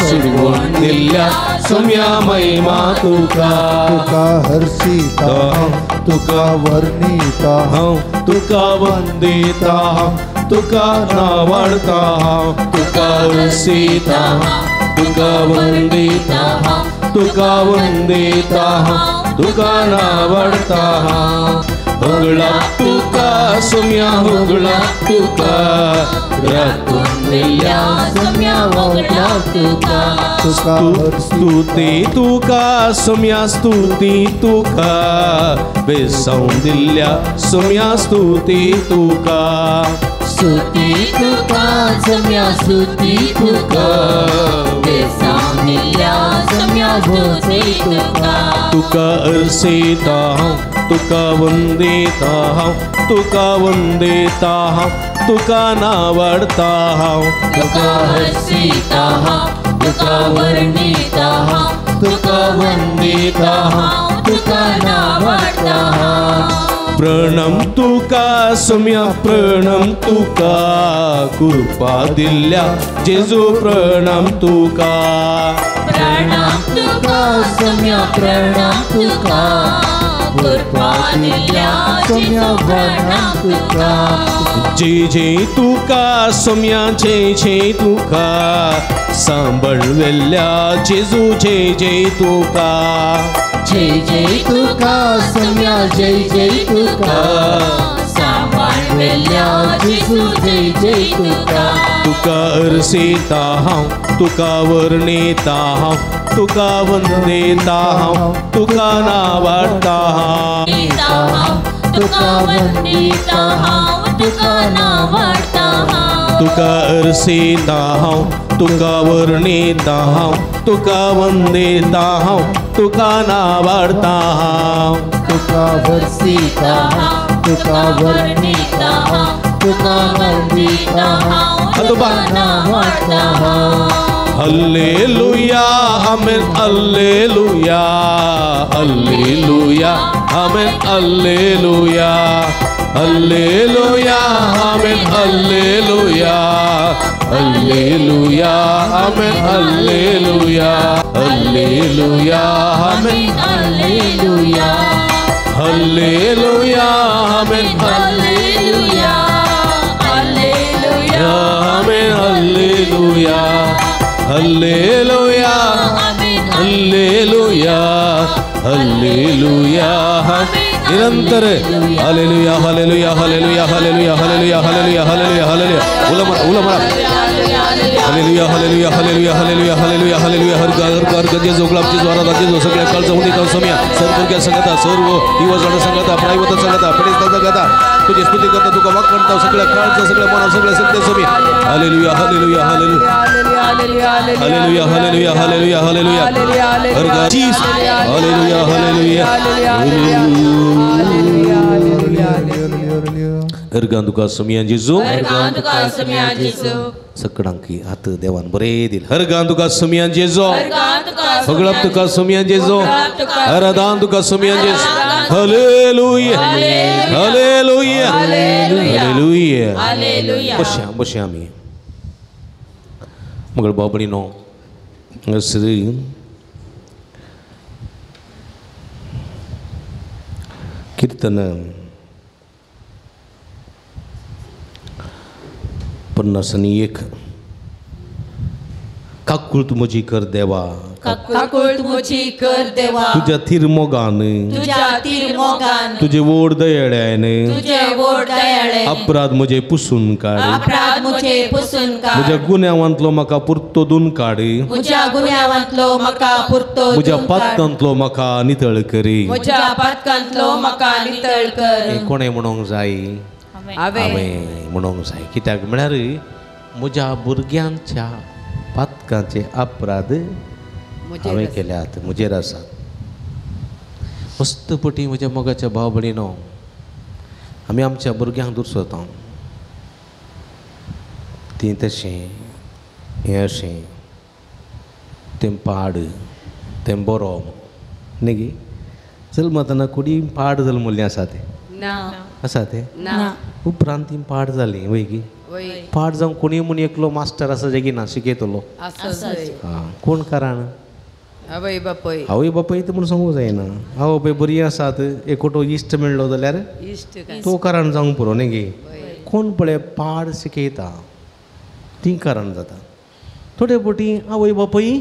सोडवून दिल्या सम्या महिमा तुका
तुका हर्षिता तुका वर्णिता
तुका वंदिता तुका नावाडता तुका हर्षिता तुका वंदिता तुका वंदिता तुका नावाडता होगळा तुका सम्या होगळा तुका राखून दिल्या
सम्या होगळा तुका
तुका
स्तुती तुका सम्या स्तुती तुका बेसावून दिल्या सम्या स्तुती तुका
स्तुती तुका सम्या स्तुती तुका बेसावून दिल्या सम्या स्तुती तुका
तुका अर्सिता तुका वंदिता तुका वंदिता तुका नावाडता
तुका हर्षिता तुका वर्णिता तुका वंदिता तुका नावाडता
प्रणम तुका सम्या प्रणम तुका कृपा दिल्या जेजू प्रणम तुका
प्रणाम तुका सम्या प्रणाम तुका कृपा दिल्या
सम्या
प्रणाम तुका
जय जय तुका सम्या जय जय तुका सांभाळवेल्या जेजू जय जय तुका
जय जय तुका सम्या जय जय तुका सांभाळवेल्या जेजू जय जय तुका
तुका अर्सिता तुका वर्णिता तुका वंदिता तुका नावाडता
तुका वंदिता तुका नावाडता
तुका अर्सिता तुका वर्णिता तुका वंदिता तुका नावाडता
तुका हर्षिता तुका वर्णिता तुका वंदिता
तुका नावाडता
हल्लेलुया आमेन हल्लेलुया हल्लेलुया आमेन हल्लेलुया हल्लेलुया आमेन हल्लेलुया हल्लेलुया आमेन हल्लेलुया हल्लेलुया आमेन
हालेलुया
हल्लेलुया आमेन
हालेलुया हालेलुया
आमेन हल्लेलुया हल्लेलुया हल्लेलुया हल्लेलुया निरंतर हालेलुया हालेलुया हालेलुया हालेलुया हालेलुया हालेलुया हालेलुया हालेलुया उलमा उलमा हालेलुया हालेलुया हालेलुया हालेलुया हालेलुया हालेलुया हर गजे जोगलापचे ज्वाराचे जो सगळ्या काळचा होती का सम्या सर्व संगता सर्व दिवस संगता प्रायवत संगता पेडीस संगता तुझी स्तुती करता तुका वाक करता सगळ्या काळचा सगळ्या मना सगळ्या सत्य सम्या हालेलुया हालेलुया हालेलुया हालेलुया हालेलुया हालेलुया हालेलुया हर गजीस हालेलुया हालेलुया अर्गां तुका सम्या जेजू
तुका सम्या जेजू
सकडांकी हात देवान बरे दिल अर्गां तुका सम्या जेजू सगळं तुका सम्या जेजू आराधना तुका सम्या जेजू हालेलुया हालेलुया हालेलुया
हालेलुया
बश्या आमी मगळ बाबडीनो श्री कीर्तन 50 आणि 1 काकुळत म्हजी कर देवा
काकुळत म्हजी कर देवा
तुझ्या थिरमोगान
तुझ्या तिरमोगान
तुझे वोड दयाळ्याने
तुझे वोड दयाळे
अपराध म्हजे पुसून काढ
अपराध मुझे पुसून काढ
म्हज्या गुन्यांवांतलो म्हाका पुर्तोदून काड
म्हज्या गुन्यांवांतलो म्हाका पुरतो
म्हज्या पातकांतलो म्हाका नितळ करी
म्हज्या पातकांतलो म्हाका नितळ कर
हे कोणें म्हणूंक जाय हांवें म्हणूंक जाय कित्याक म्हळ्यार म्हज्या भुरग्यांच्या पातकांचे अपराध हांवें केल्यात म्हजेर आसात मस्तपटी म्हज्या मोगाच्या भाव भयणीनो आमी आमच्या भुरग्यांक दुसरता ती तशें हें अशें तें पाड तें बरो न्ही गे जल्मतना कुडी पाड जल्मल्लें आसा तें
ना
आसा तें
ना
उपरांत ती पाड जाली वय गी पाड जावन कोणी म्हूण एकलो मास्टर आसा जेगी ना शिकयतलो हां कोण कारण
आवय बापय
आवय बापाय ते म्हूण सांगूंक जायना आवय बापाय बरी आसात एकोटो इश्ट मेळ्ळो जाल्यार तो कारण जावंक पुरो न्ही गे कोण पळय पाड शिकयता ती कारण जाता थोडे फावटी आवय बापाय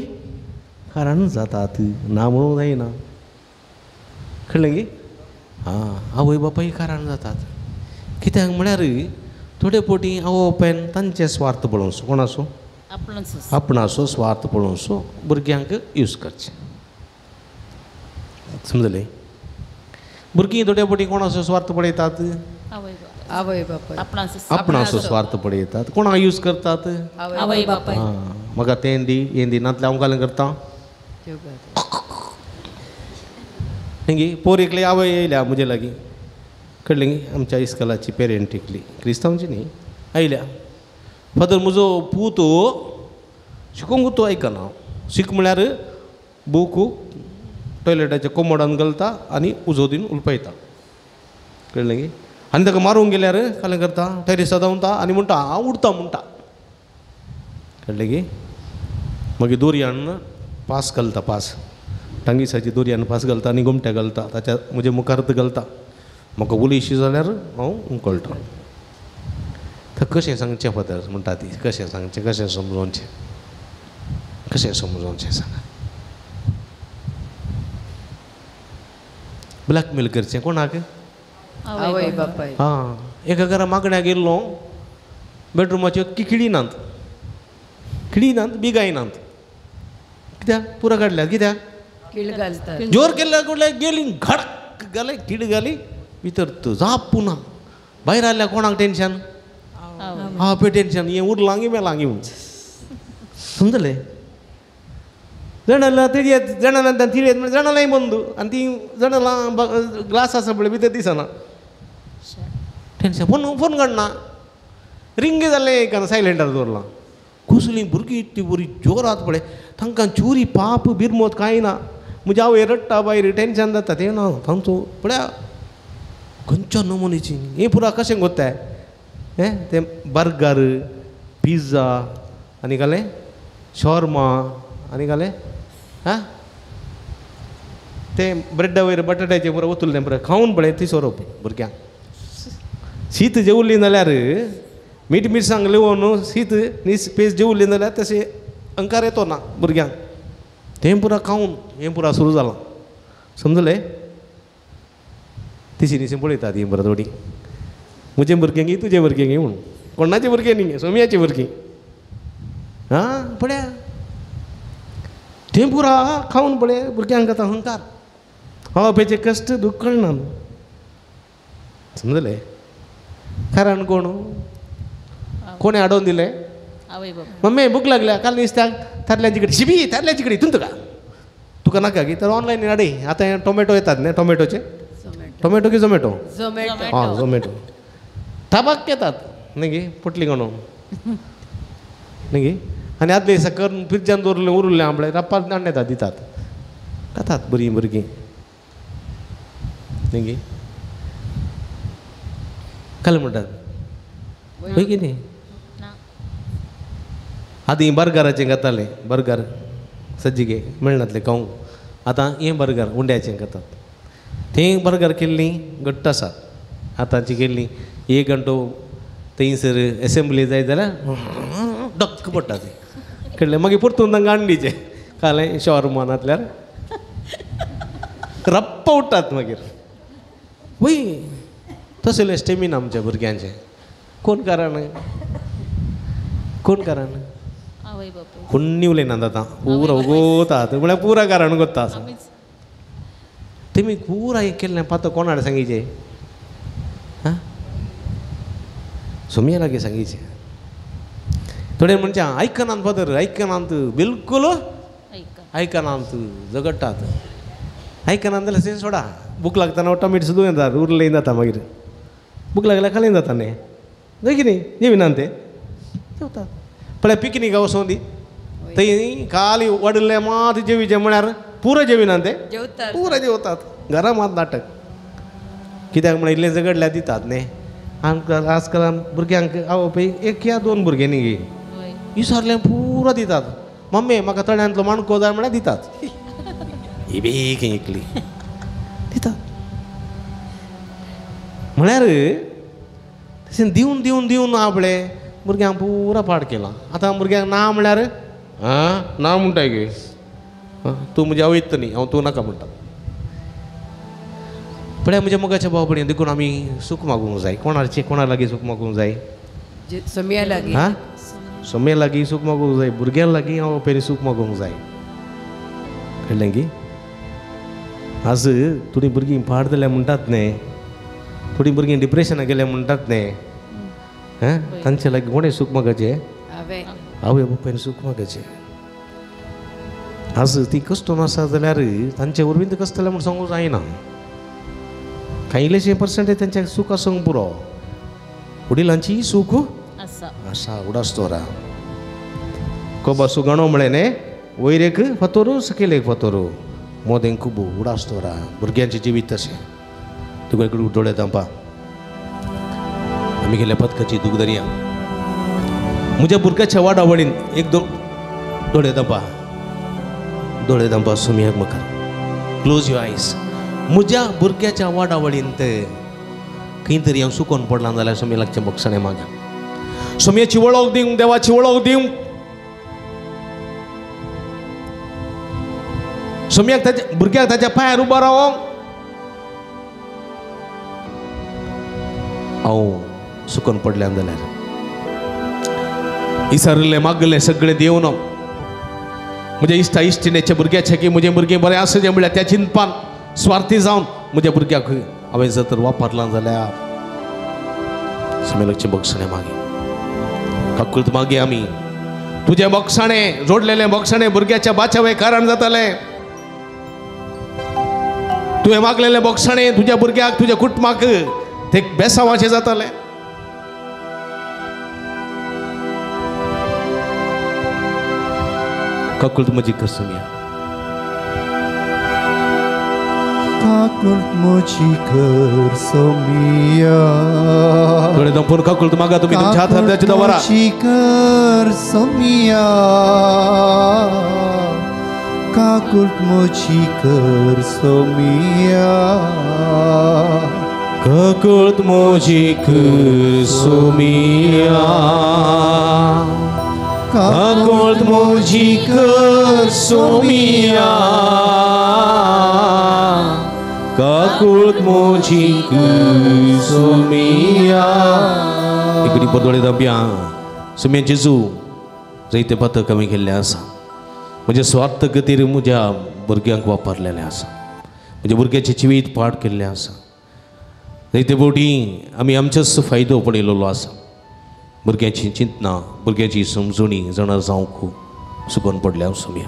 कारण जातात ना म्हणूंक जायना कळ्ळें गे हां आवय बापाय कारण जातात कित्याक म्हळ्यार थोडे फावटी आवय बापायन तांचे स्वार्थ पळोवंसो कोणाचो आपणाचो स्वार्थ पळोवंसो भुरग्यांक यूज करचें समजलें भुरगीं थोड्या फावटी कोणाचो स्वार्थ पळयतात
आवय बापय
आपणाचो स्वार्थ पळयतात कोणाक यूज करतात
आवय बापय
हां म्हाका तें दी हें दी नातलें हांव घालून करता गे पोरेकले आवय येयल्या म्हजे लागीं कळ्ळें गे आमच्या इस्कॉलाची पेरेंट एकली क्रिस्तांवची न्ही आयल्या फादर म्हजो पूत शिकोवंक तो आयकना शिक म्हळ्यार बूक टॉयलेटाच्या कोमोडान घालता आनी उजो दिवन उलपयता कळ्ळें गे आनी ताका मारूंक गेल्यार फाल्यां करता टेरेसा धांवता आनी म्हणटा हांव उडता म्हणटा कळ्ळें गे मागीर दोरयान पास घालता पास टांगिसाची दोरयान पास घालता आनी घुमट्या घालता ताच्या म्हजे मुखार घालता म्हाका उलयशी जाल्यार हांव उंकळटा तर कशें सांगचें फादर म्हणटा ती कशें सांगचें कशें समजोवचें कशें समजोवचें सांगा ब्लॅकमेल करचें कोणाक
आवय बापय
हां एका घरा मागण्याक गेल्लो बेडरुमाच्यो खिडी नात बिगाय नात कित्याक पुरो काडल्यात कित्याक
किळ घालतात
जोर केल्ल्या कडल्यान गेली घडक घाले किड घाली भितर जाप पुना भायर आयल्या कोणाक टेन्शन हां पे टेन्शन हें उरलां मेलांगी म्हूण समजलें जणाला तिळयेत जणाला तिळयेत म्हणजे जणालाय बंदू आनी ती जणाला ग्लास आसा पळय भितर दिसना टेन्शन फोन काडना रिंग जालें एक सायलेंटार दवरलां कसलीं भुरगीं इतली बरी जोरात पळय तांकां चोरी पाप बिरमोत कांय ना म्हज्या आवय रडटा भायर टेन्शन जाता तें ना तांचो पळया खंयच्या नमुन्याची हें पुरा कशें कोत्ताय हें तें बर्गर पिझ्झा आनी घालें शॉर्मा आनी घालें हां तें ब्रेडा वयर बटाट्याचें पुरो ओतुल्लें पुरो खावन पळय ती सोरोप भुरग्यांक शीत जेवली जाल्यार मीठ मिरसांग लिवून शीत पेज जेवली जाल्यार तशें अंकार येतो ना भुरग्यांक तें पुरा खावन हें पुरा सुरू जालां समजलें तिशी निशी पळयतात ही बरो थोडी म्हजे भुरग्यांगी तुजे भुरग्यांगी म्हणून कोणाचे भुरगे न्ही सोमयाचे भुरगीं हां पळया तें पुरा खावन पळय भुरग्यांक आतां अहंकार बापायचे कश्ट दूख कळना समजलें कारण कोणे हाडून दिलें मम्मी भूक लागल्या काल नुस्त्याक थारल्याची कडी शिबी थारल्याची कडी तुका तुका नाका की तर ऑनलायन हाडे आतां टोमॅटो येतात न्ही टोमॅटोचे टोमॅटो की झोमॅटो हां झोमॅटो थाबाक येतात न्ही गे पोटली गणू न्ही गे आनी आदले दिसा करून फ्रिजान दवरलें उरलें आमळे राप्पाक दांड येतात दितात खातात बरीं भुरगीं न्ही गे काल म्हणटात पळय कितें आदीं बर्गराचें घेतालें बर्गर सज्जिगे मेळनातलें खावंक आतां हें बर्गर उंड्याचें घेतात तें बर्गर केल्लीं घट्ट आसात आतांची केल्लीं 1 घंटो थंयसर असेंब्ली जाय जाल्यार डक्क पडटा ते कळ्ळें मागीर परतून तांकां हाडणीचें कालें शॉवर मानांतल्यार रप्प उठतात मागीर वय तसलें स्टेमिना आमच्या भुरग्यांचें कोण कारण
आवय बापूय
कोणी उलयनात आतां पुरो उगोतात म्हळ्यार पुरा कारण कोत्ता आसा तेमी पुरा हें केल्लें पात कोण हाड सांगिचें हां सोमया लागी सांगिचें थोडे म्हणचे आयकनात फादर आयकनात बिलकुल आयकनात झगडटात आयकनात जाल्यार तें सोडा भूक लागतना टॉमेट सुद्दां येतात उरलें जाता मागीर भूक लागल्यार खालें जाता न्ही न्हय कितें जेविनात ते जेवतात पळय पिकनीक वचूं दी थंय खाली वाडले मात जेवीचें म्हळ्यार पुरो जेविनात ते पुरो जेवतात घरा मात नाटक कित्याक म्हळ्यार इल्लें झगडल्यार दितात न्ही आमकां आजकाल भुरग्यांक आवय एक या दोन भुरगे न्ही गे विसरलें पुरो दितात मम्मी म्हाका तळ्यांतलो माणको जाय म्हळ्यार दितात ही बेग एकली दितात म्हळ्यार तशें दिवन दिवन दिवन आपले भुरग्यांक पुरो पाड केला आतां भुरग्यांक ना म्हळ्यार आं ना म्हणटाय गे तूं म्हज्या आवयत न्ही हांव तूं नाका म्हणटा पळय म्हज्या मोगाच्या भावपणी देखून आमी सूख मागूंक जाय कोणा लागीं सूख मागूंक जाय
सोम्या लागीं
हां सोम्या लागीं सूख मागूंक जाय भुरग्यां लागीं हांव पयलीं सूख मागूंक जाय कळ्ळें की आज थोडीं भुरगीं पाड जाल्यार म्हणटात न्ही थोडीं भुरगीं डिप्रेशनाक गेल्या म्हणटात न्ही हां तांचे लागीं कोणें सूख मागचें आवय बापायन सूख मागचें आज ती कश्ट आसा जाल्यार तांचे वरवीं कश्ट म्हूण सांगूंक जायना कांय इल्लेशें पर्संटेज तेंच्या सूख आसूंक पुरो वडिलांची सूख आसा उडासतोरा कोबासू गणो म्हळें न्ही वयर फातोरू सकयल एक फातोरू मोदें खूब उडासतोरा भुरग्यांचें जिवीत तशें तुका इकडे दोळे धांपा आमी गेल्या पथकाची दूख धरया म्हज्या भुरग्याच्या वाडावळीन एक दोळे धांपा सुमियाक म्हाका क्लोज युअर आयज म्हज्या भुरग्याच्या वाडावळींत खंय तरी हांव सुकोन पडलां जाल्यार सोमी लागचें बक्षणें मागा सोमयाची वळख दिवंक देवाची वळख दिवंक सोमयाक ताच्या भुरग्याक ताच्या पांयार उबो रावोंक हांव सुकोन पडल्यान जाल्यार इसरले मागले सगळें देंवन म्हज्या इश्टा इश्टिणेच्या भुरग्याचे की म्हजें भुरगें बरें आसचें म्हळ्यार त्या चिंतपान स्वार्थी जावन म्हज्या भुरग्याक हांवें जर तर वापरलां जाल्यार सोम्याचें बक्षणें मागी काकुळत मागी आमी तुजें बक्षणें जोडलेलें बक्षणें भुरग्याच्या बाचावे कारण जातालें तुवें मागलेलें बक्षणें तुज्या भुरग्याक तुज्या कुटुंबाक ते बेसांवाचें जातालें काकुळत म्हजी कर सोम्या
काकुळत म्हजी कर सोम्या
थोडे दंपून काकुळत मागा तुम्ही तुमच्या हात हृदयाची दवरा
म्हजी कर सोम्या काकुळत म्हजी कर सोम्या
काकुळत म्हजी कर सोम्या काकुळत म्हजी कर सोम्या काकुळत म्हजी कर सोम्या इकडी बदोळे दांप्या सोम्या जेजू जायते पथक आमी केल्लें आसा म्हज्या स्वार्थ खातीर म्हज्या भुरग्यांक वापरलेलें आसा म्हज्या भुरग्याचें जिवीत पाड केल्लें आसा जायते फावटी आमी आमचोच फायदो पळयलेलो आसा भुरग्याची चिंतना भुरग्याची समजुणी जाणा जावंक खूब सुकोन पडल्या हांव सोम्या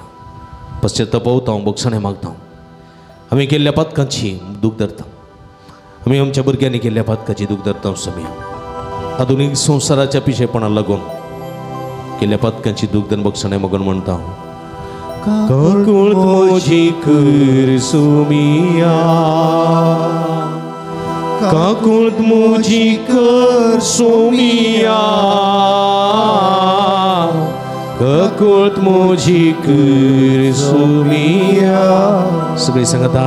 पश्चातापवता हांव बक्षणें मागता आमी केल्ल्या पथकांची दूख धरता आमी आमच्या भुरग्यांनी केल्ल्या पथकाची दूख धरता सोम्या आधुनीक संवसाराच्या पिशेपणाक लागून केल्ल्या पथकांची दूख धरून बक्षणें मागून म्हणटा काकुळत म्हजी कर सोम्या काकुळत म्हजी कर सोम्या काकुळत म्हजी कर सोम्या सगळीं सांगता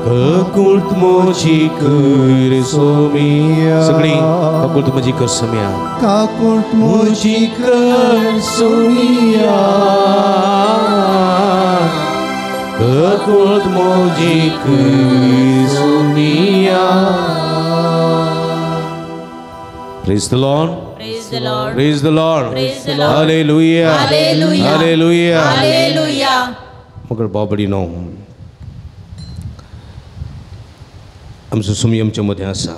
ककुळत मोची कर सोमिया सगळी ककुळत मोची कर सोमिया
काकुट मोची कर
सोमिया ककुळत मोची कर सोमिया. Praise the Lord.
Praise the Lord.
Praise the Lord.
Praise the Lord.
Hallelujah.
Hallelujah.
Hallelujah.
Hallelujah.
Magar बाबडी no आमचं सुमी आमच्या मध्ये आसा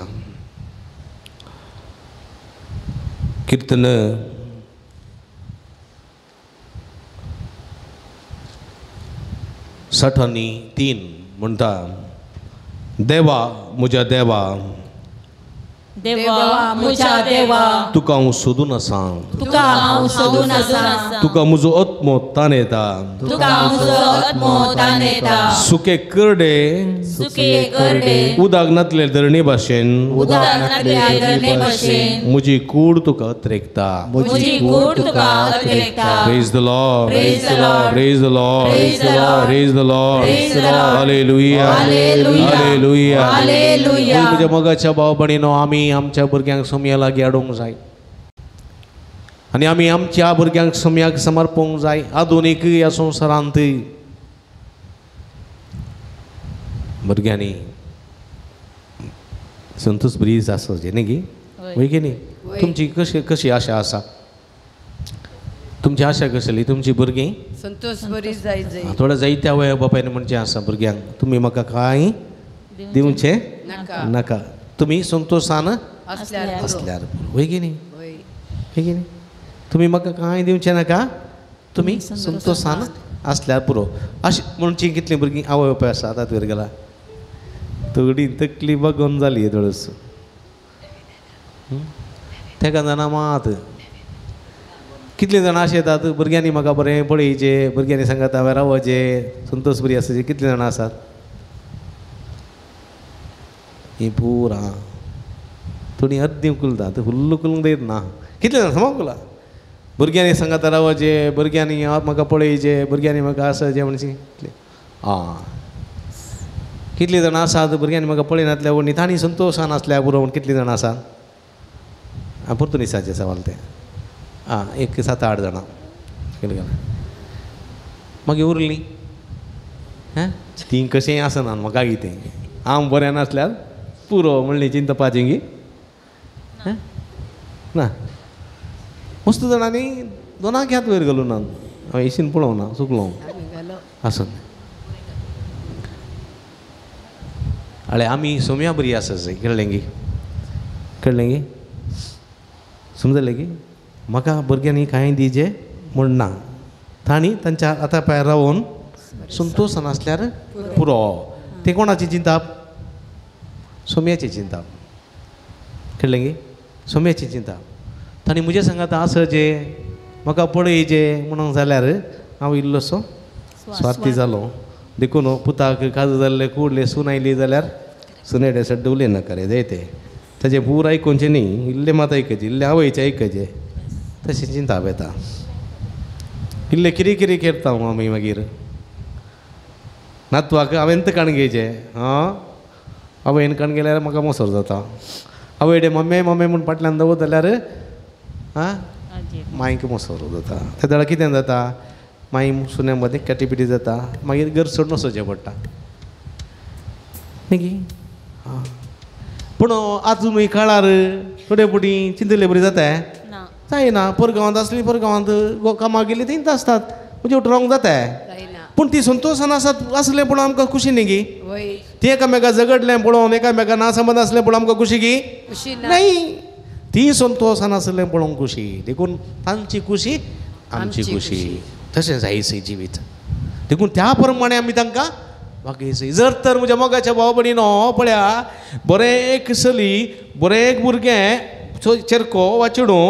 कीर्तन 63 म्हणटा देवा म्हज्या देवा
देवा मुझा देवा
तुका हांव सोदून आसा
तुका हांव सोदून आसा
तुका म्हजो आत्मो ताणयता
तुका म्हजो आत्मो ताणयता
सुके करडे
सुके करडे
उदक नातले धरणी भाशेन
उदाहरणातल्या धरणे भशेन
म्हजी कूड तुका अत्रेकता.
म्हजी कूड तुका अत्रेकता.
Praise the Lord.
Praise the Lord.
Praise the Lord.
Praise the Lord.
Praise the Lord.
Praise the Lord.
Hallelujah.
Hallelujah.
Hallelujah.
Hallelujah.
म्हज्या मोगाच्या भाव भयणीनो आमी आमच्या भुरग्यांक सोम्या लागीं हाडूंक जाय आनी आमी आमच्या भुरग्यांक सोम्याक समर्पोवंक जाय. आधुनीक ह्या संवसारांत भुरग्यांनी संतोष ब्रीज आसोचे न्ही गी वय की न्ही. तुमची कशी आशा आसा तुमची आशा कसली तुमची भुरगीं
संतोष बरी जाय जाय
थोड्या जायत्या वया बापायन म्हणचें आसा भुरग्यांक तुमी म्हाका कांय दिवचें
नाका
नाका तुमी संतोशान
असल्यार
असल्यार वय की न्ही
होय
वय की न्ही. तुमी म्हाका कांय दिवचें नाका तुमी संतोशान असल्यार पुरो अशें म्हणची कितलीं भुरगीं आवय बापाय आसा आतां तर गेला तगडी तकली बगोन जाली थोडस तेका जाणा मात कितलीं जाणां अशें येतात भुरग्यांनी म्हाका बरें पळयचें भुरग्यांनी सांगात हांवें रावचें संतोष बरी आसाचे कितलीं जाणां आसात ही पुरा थोडी अर्दी उकलतात फुल्ल उकलूंक दयत ना कितलीं जाणां समोकला भुरग्यांनी सांगात रावचें भुरग्यांनी म्हाका पळयचें भुरग्यांनी म्हाका आसाचें म्हणचें आं कितलीं जाणां आसात भुरग्यांनी म्हाका पळयनातल्या वणी तांणी संतोशान आसल्या पुरो म्हण कितलीं जाणां आसात आं पुर्तुगीजाचे सवाल ते आं एक 7-8 जाणां केलें गेलें मागीर उरलीं हां तीं कशेंय आसना म्हाका कितें हांव बरें नासल्यार पुरो म्हणली चिंता पाचिंगी हां ना मस्त जाणांनी दोनांक ह्यात वयर घालून हांवें येशीन पळोवना चुकलो आसून अळे आमी सोम्या बरी आसा कळ्ळें गी समजलें की म्हाका भुरग्यांनी कांय दिजें म्हणना तांणी तांच्या आतां पांयार रावून संतोशान आसल्यार पुरो. ते कोणाची चिंता सोम्याची चिंता कळ्ळें गी सोम्याची चिंता तांणी म्हजे सांगात आसचें म्हाका पळयचें म्हणून जाल्यार हांव इल्लोसो स्वार्थी जालो देखून पुताक काजू जाल्ले कुडले सून आयली जाल्यार सुनेडे सड्ड उलय नाका रे जाय ते ताजें पूर आयकोवचें न्ही इल्लें मात आयकचें इल्लें आवयचें आयकचें तशी चिंता येता इल्लें कितें कितें करता आमी मागीर नातवाक हांवें काण घेवचें हां आवयन काण गेल्यार म्हाका मोसोर जाता आवयडे मम्मे मम्मे म्हूण फाटल्यान दवरत जाल्यार आं मांयक मोसोर जाता त्या वेळार कितें जाता माई सुन्या मदें कॅटिपिटी जाता मागीर घर सोडून वचचें पडटा न्ही गी हां पूण आजूनय काळार थोडे पुटी चिंतले बरी जाता जायना परगांवांत आसली परगांवांत कामाक गेली थंयच आसतात म्हणजे उठरोंक जाता
जायना
पूण ती संतोशान आसात आसलें पूण आमकां खुशी न्ही गी
होय
ती एकामेका झगडलें पळोवन एकामेका नासंबंद आसलें पळोवन आमकां खुशी गी
खुशी ना
नाही ती संतोशान आसलें पळोवंक खुशी देखून तांची खुशी आमची खुशी तशें जायसै जिवीत देखून त्या प्रमाणे आमी तांकां वागयसै. जर तर म्हज्या मोगाच्या भाव भयणीनो पळया बरें एक चली बरें एक भुरगें चेरको वा चेडूं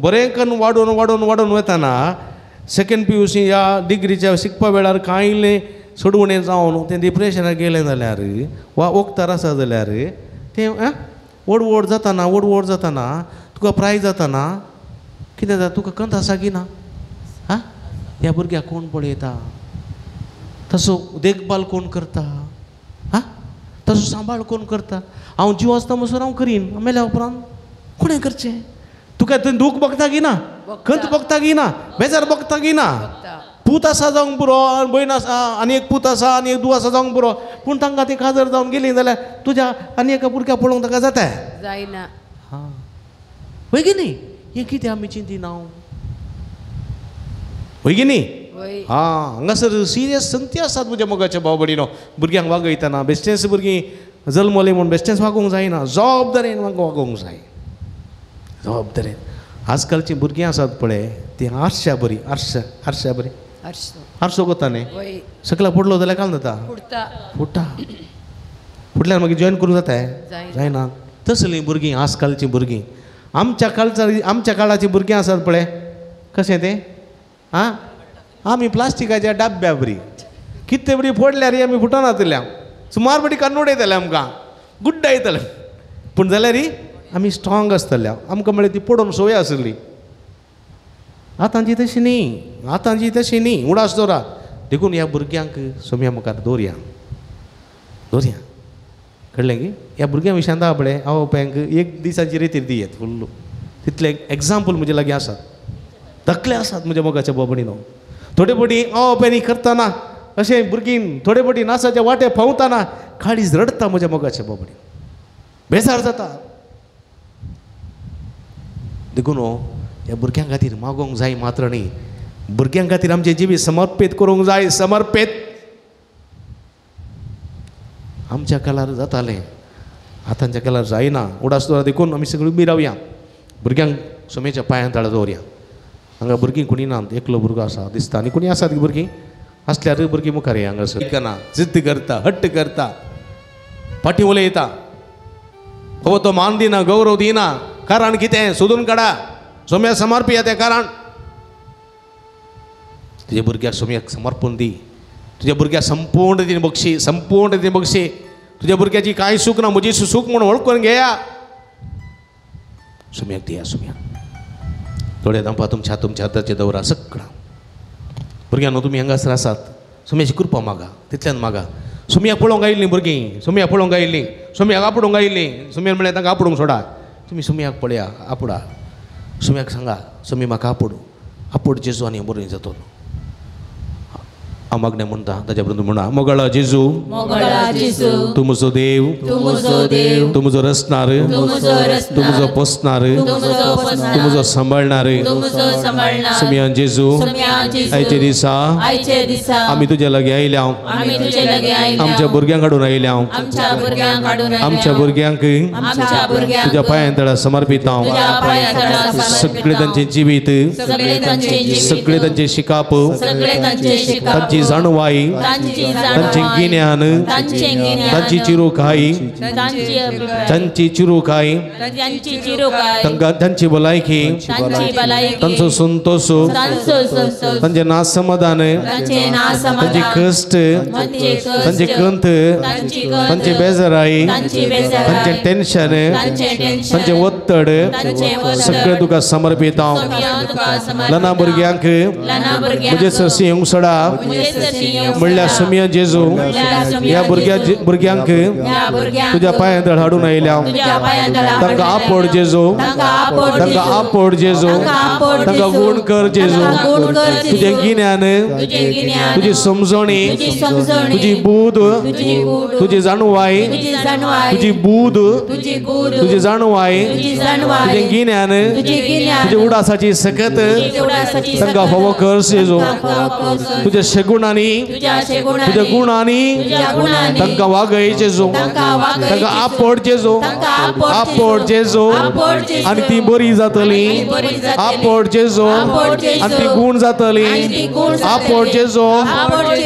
बरें करून वाडून वाडून वाडून वताना सेकंड PUC ह्या डिग्रीच्या शिकपा वेळार कांय इल्लें सोडवणें जावन तें डिप्रेशनाक गेलें जाल्यार वा ओक्तार आसा जाल्यार तें वड जाताना तुका प्रायज जाताना कितें जाता तुका कंत आसा की ना हां ह्या भुरग्याक कोण पळयता तसो देखभाल कोण करता हां तसो सांबाळ कोण करता हांव जीव आसता म्हणसर हांव करीन मेल्या उपरांत कोणें करचें तुका थंय दूख बगता की ना खंत बगता की ना बेजार बगता की ना पूत आसा जावंक पुरो भयण आसा आनी एक पूत आसा आनी एक धूव आसा जावंक पुरो पूण तांकां ती काजर जावन गेली जाल्यार तुज्या आनी एका भुरग्याक पळोवंक ताका जाता
जायना
हां वय गे न्ही हें कितें आमी चिंतीना वय गे न्ही
वय
हां हांगासर सिरियस संगती आसात म्हज्या मोगाच्या भाव भयणीनो भुरग्यांक वागयतना बेश्टेच भुरगीं जल्मले म्हूण बेश्टेच वागोवंक जायना जबाबदारेन वागोवंक जाय जबाबदारेन आजकालची भुरगीं आसात पळय ती आरश्या बरी आरश्या बरी आरसो कोता न्ही
वय
सकला पडलो जाल्यार काय जाता
पुडटा
फुट्टा फुटल्यार मागीर जॉयन करूंक जाता
जायना.
जायना तसलीं भुरगीं आजकालचीं भुरगीं आमच्या काळाचीं भुरगीं आसात पळय कशें तें आं आमी प्लास्टिकाच्या डब्या बरी कितें बरी फोडल्यार आमी फुटनातल्या सुमार बरी कान्नूड येतले आमकां गुड्ड येतले पूण जाल्यार आमी स्ट्रॉंग आसतल्या आमकां म्हळ्यार ती पडोवन सवय आसली आतांची तशी न्ही उडास दवरा देखून ह्या भुरग्यांक सोम्या मुखार दवरया कळ्ळें की ह्या भुरग्यां विशयान आहा पळय हांव पळयांक एक दिसाची रेतीर दियेत फुल्ल तितले एग्जाम्पल म्हजे लागीं आसात तकले आसात म्हज्या मोगाच्या बाबडीनो थोडे फावटी हांव पळय करतना अशें भुरगीं थोडे फावटी नाचाचे वाटे फावताना काळीज रडता म्हज्या मोगाच्या बाबडीन बेजार जाता देखून ह्या भुरग्यां खातीर मागोवंक जाय मात्र न्ही भुरग्यां खातीर आमचें जिवीत समर्पीत करूंक जाय समर्पीत आमच्या काळार जातालें आतांच्या काळार जायना उडास दवरा देखून आमी सगळीं उबी रावया भुरग्यांक सोमेच्या पांयां तळा दवरया हांगा भुरगीं कोणी नात एकलो भुरगो आसा दिसता आनी कोणी आसात भुरगीं आसल्यार भुरगीं मुखार या हांगासर जिद्द करता हट्ट करता फाटीं उलयता हो तो मान दिना गौरव दिना कारण कितें सोदून काडा सोम्या समर्पया तें कारण तुज्या भुरग्याक सोम्याक समर्पण दी तुज्या भुरग्याक संपूर्ण रितीन बक्षी तुज्या भुरग्याची कांय सूख ना म्हजी सूख म्हणून वळखून घेया सोम्याक दिया सोम्याक थोडे दांपा तुमच्या हाताचेर दवरा सगळां भुरग्यांनो तुमी हांगासर आसात सोम्याची कृपा मागा तितल्यान मागा सोम्याक पळोवंक आयिल्लीं भुरगीं सोम्याक पळोवंक आयिल्लीं सोम्याक आपडूंक आयिल्लीं सोम्यान म्हळ्यार तांकां आपडूंक सोडा तुमी सोम्याक पळया आपडा सोम्याक सांगा सोमी म्हाका आपड जेजू आनी बरोय जातो हांव मागणें म्हणटा ताच्या पर्यंत म्हणा मोगळा जेजू तूं म्हजो देव तूं म्हजो रचणार तूं म्हजो पोसणार तूं म्हजो सांबाळणार सोम्यान जेजू आयचे दिसा आमी तुज्या लागीं आयल्या आमच्या भुरग्यांक हाडून आयल्या आमच्या भुरग्यांक तुज्या पांयां तळा समर्पीत हांव सगळें तांचें जिवीत सगळें तांचें शिकाप तांची जाणवाई तांचें गिन्यान तांची चिरूकाई तांची भलायकी तांचो संतोष तांचें नास समाधान तांची कश्ट तांची कंत तांची बेजाराई तांचें टेन्शन तांचें वत्तड सगळें तुका समर्पीत हांव ल्हान भुरग्यांक म्हजे सरसी येवंक सोडा म्हणल्यार सोम्या जेजू ह्या भुरग्यांक तुज्या पांयां तळ हाडून आयल्या तांकां आपड जेजू तांकां आपड जेजू तांकां गूण कर जेजू तुजें गिन्यान तुजी समजणी तुजी बूद तुजी जाणवाई तुजी बूद तुजी जाणवाई तुजें गिन्यान तुजे उडासाची सकत तांकां फावो कर जेजू तुज्या शेगुणांनी तुज्या गुणांनी तांकां वागय जेजू तांकां आपड जेजू आनी ती बरी जातली आपड जेजू आनी ती गूण जातली आपड जेजू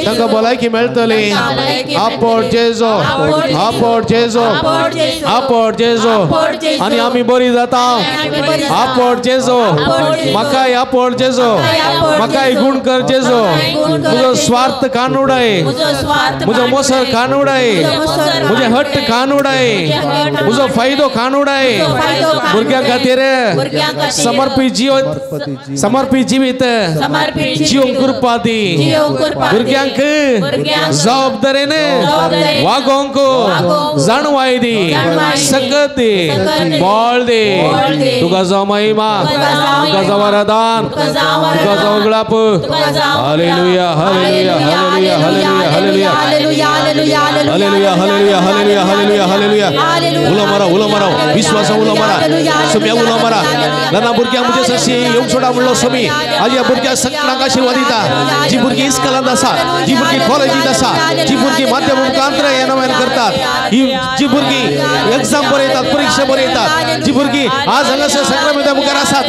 तांकां भलायकी मेळटली आपड जेजू आनी आमी बरी जाता आपड जेजू म्हाकाय आपड जेजू म्हाकाय गूण कर जेजू तुजो स्वार्थ कान उडाय मुझो मोसर कान उडाय मुझे हट्ट कान उडाय मुझो फायदो कान उडाय भुरग्यां खातीर समर्पित जिवीत जिवंक कृपा दी भुरग्यांक जबाबदारेने वागोंक जाणवाय दी सकत दे बळ दे तुका जाव महिमा तुका जाव आराधन तुका जाव गळाप हालेलुया हालेलुया हालेलुया हालेलुया हालेलुया हालेलुया हालेलुया हालेलुया हालेलुया हालेलुया उलो मारा विश्वास उलो मारा सुम्या उलो मारा लना भुरग्यां मुझे सशी येवंक सोडा म्हणलो सुमी आज या भुरग्यां सगळ्यांक आशीर्वाद दिता जी भुरगीं इस्कॉलांत आसा जी भुरगीं कॉलेजींत आसा जी भुरगीं माध्यम मुखांतर येणवण करतात जी भुरगीं एग्जाम बरयतात परीक्षा बरयतात जी भुरगीं आज हांगासर संक्रमिता मुखार आसात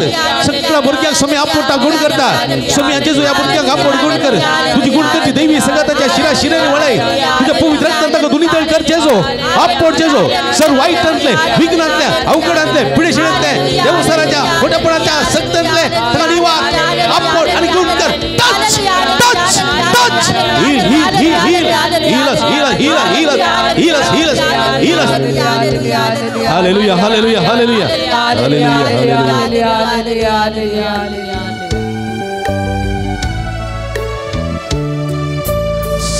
सगळ्या भुरग्यांक सुमी आपोटा गुण करता सुमी जेजू या भुरग्यांक आपोट गुण कर तुझी गुण करची दैवी संगताच्या शिरा शिरेने वळय तुझ्या पवित्र रक्तांत दुनितळ कर जेजू आपोट जेजू सर वाईटांतले विघ्नांतले अवघडांतले पिडेशिडेंतले देवसराच्या खोटेपणाच्या सक्तांतले ताका निवार आपोट आणि गुण कर touch touch touch heal heal heal heals heals heals heals heals heals हालेलुया हालेलुया हालेलुया हालेलुया हालेलुया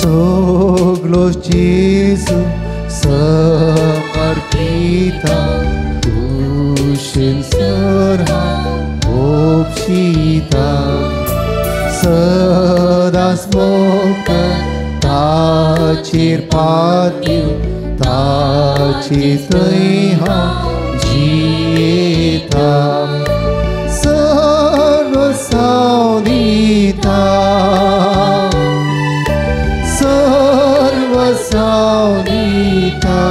Soglos Jesu samarpita tushin sarha opshita sadas mokta tachir patyu tachitaiha jiyeta sarva saudita Saunita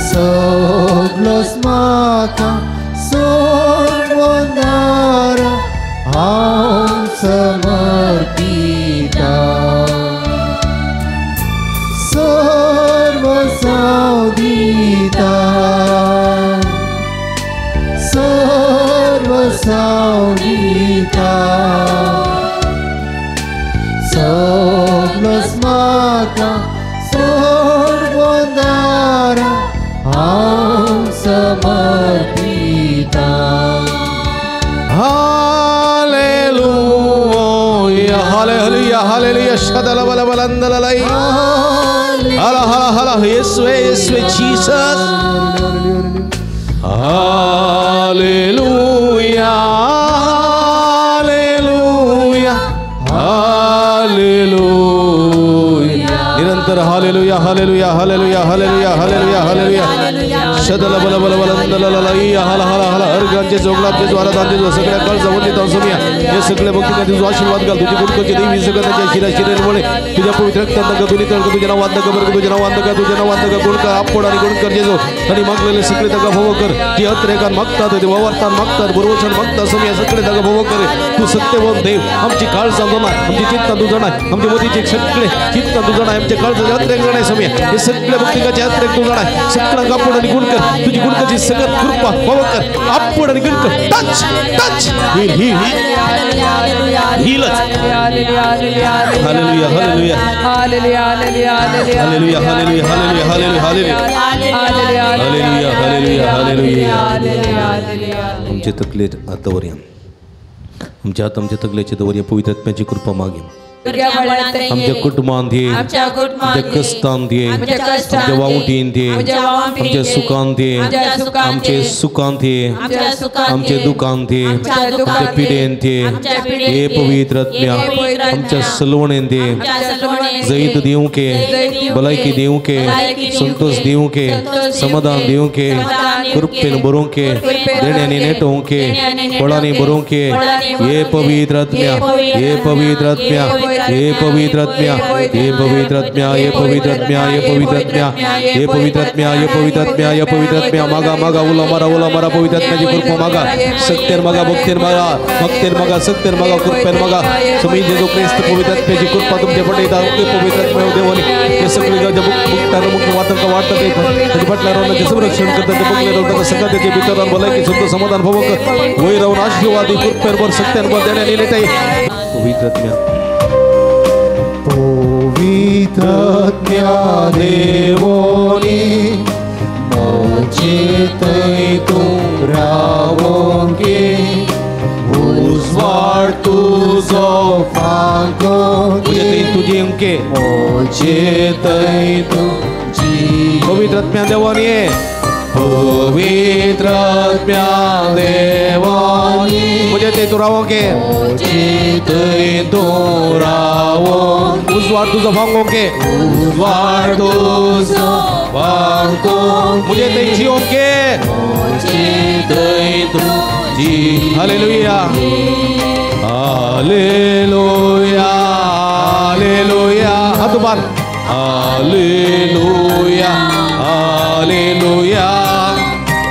Soglos maka Sorvondara Aum samarpita Sarva saudita Sarva saudita Soglos maka sorvondara aum samarpita Hallelujah Hallelujah Hallelujah Shadala bala balandalalai Hala hala hala Yeswe Yeswe Jesus Hallelujah निरंतर हालेलुया हालेलुया हालेलुया हालेलुया हालेलुया हालेलुया शदला बला बला बला ललललाई हाला हाला हाला अर्गांचे जोगलापचे द्वारा दांचे सगळ्या काळ जवळली तावसमिया हे सगळे भक्तीने तुझा आशीर्वाद घाल तुझी गुणकोची देवी सगळ्यांच्या शिरा शिरेमुळे तुझ्या पवित्र रक्तांत दुनी तळ तुझे नाव वंदक बर तुझे नाव वंदक गुण कर आपोड आणि गुण कर जेजो आणि मागलेले सगळे तका भव कर जी अत्रेकान मागतात ते वावर्तान मागतात बरोवचन मागतात समिया सगळे तका भव कर तू सत्यवान देव आमची काळ सांगोना आमची चिंता तुझा नाही आमची मोदीचे सगळे चिंता तुझा नाही आमच्या काळचं अत्रेक नाही समिया हे सगळे भक्तिकाचे अत्रेक तुझा नाही सगळ्यांना आपोड आणि गुण कर तुझी गुणकाची सगळ्यात कृपा भव कर आपोड आणि गुण कर टच टच हील हील हीलच हालेलुया हालेलुया हालेलुया हालेलुया हालेलुया हालेलुया हालेलुया हालेलुया हालेलुया आमचे तकले आतावऱ्या आमच्या तकलेचे दवर्या पवित्र आत्म्याची कृपा मागे आमच्या कुटुंबांत दे आमच्या कष्टांत दे आमच्या वावटींत दे आमच्या सुखांत दे आमचे सुखांत दे आमचे दुखांत दे आमच्या पिडेंत दे हे पवित्र आत्म्या आमच्या सलवणेंत दे जैत दिवं के भलायकी दिवं के संतोष दिवं के समाधान दिवं के कृपेन बरों के देण्याने नेटों के फळांनी बरों के हे पवित्र आत्म्या हे पवित्र आत्म्या हे पवित्र आत्म्या हे पवित्र आत्म्या हे पवित्र आत्म्या हे पवित्र आत्म्या हे पवित्र आत्म्या हे पवित्र आत्म्या हे पवित्र आत्म्या मागा मागा उला मारा पवित्र आत्म्याची कृपा मागा सत्तेर मागा भक्तेर मागा सत्तेर मागा कृपेन मागा तुम्ही जो ख्रिस्त पवित्र आत्म्याची कृपा तुमच्या पटेता ते पवित्र आत्म्या देवानी हे सगळे जे मुक्तार मुक्त वाटतं वाटतं ते पटणाऱ्यांना जे संरक्षण करतात ते बघले राहतात सगळं त्याचे विचारांना भलायकी शुद्ध समाधान भव कर वैरवून आशीर्वादी कृपेर वर सत्तेर वर देण्याने नेते पवित्रात्म्या
पवित्रात्म्या देवोनी मोचे तैतून रावोंगे उजवाड तुझो फांको
मुझे ते तुझे अंके
मोचे तैतून जी
पवित्रात्म्या देवानी पवित्रात्म्या देवानी मुझे ते तू रावोंगे ते तू रावो उजवाड तुझो फांकोंगे उजवाड तुझो फांको मुझे ते जियोंगे ते तू जी हालेलुया हालेलुया हालेलुया हाथ बार हालेलुया हालेलुया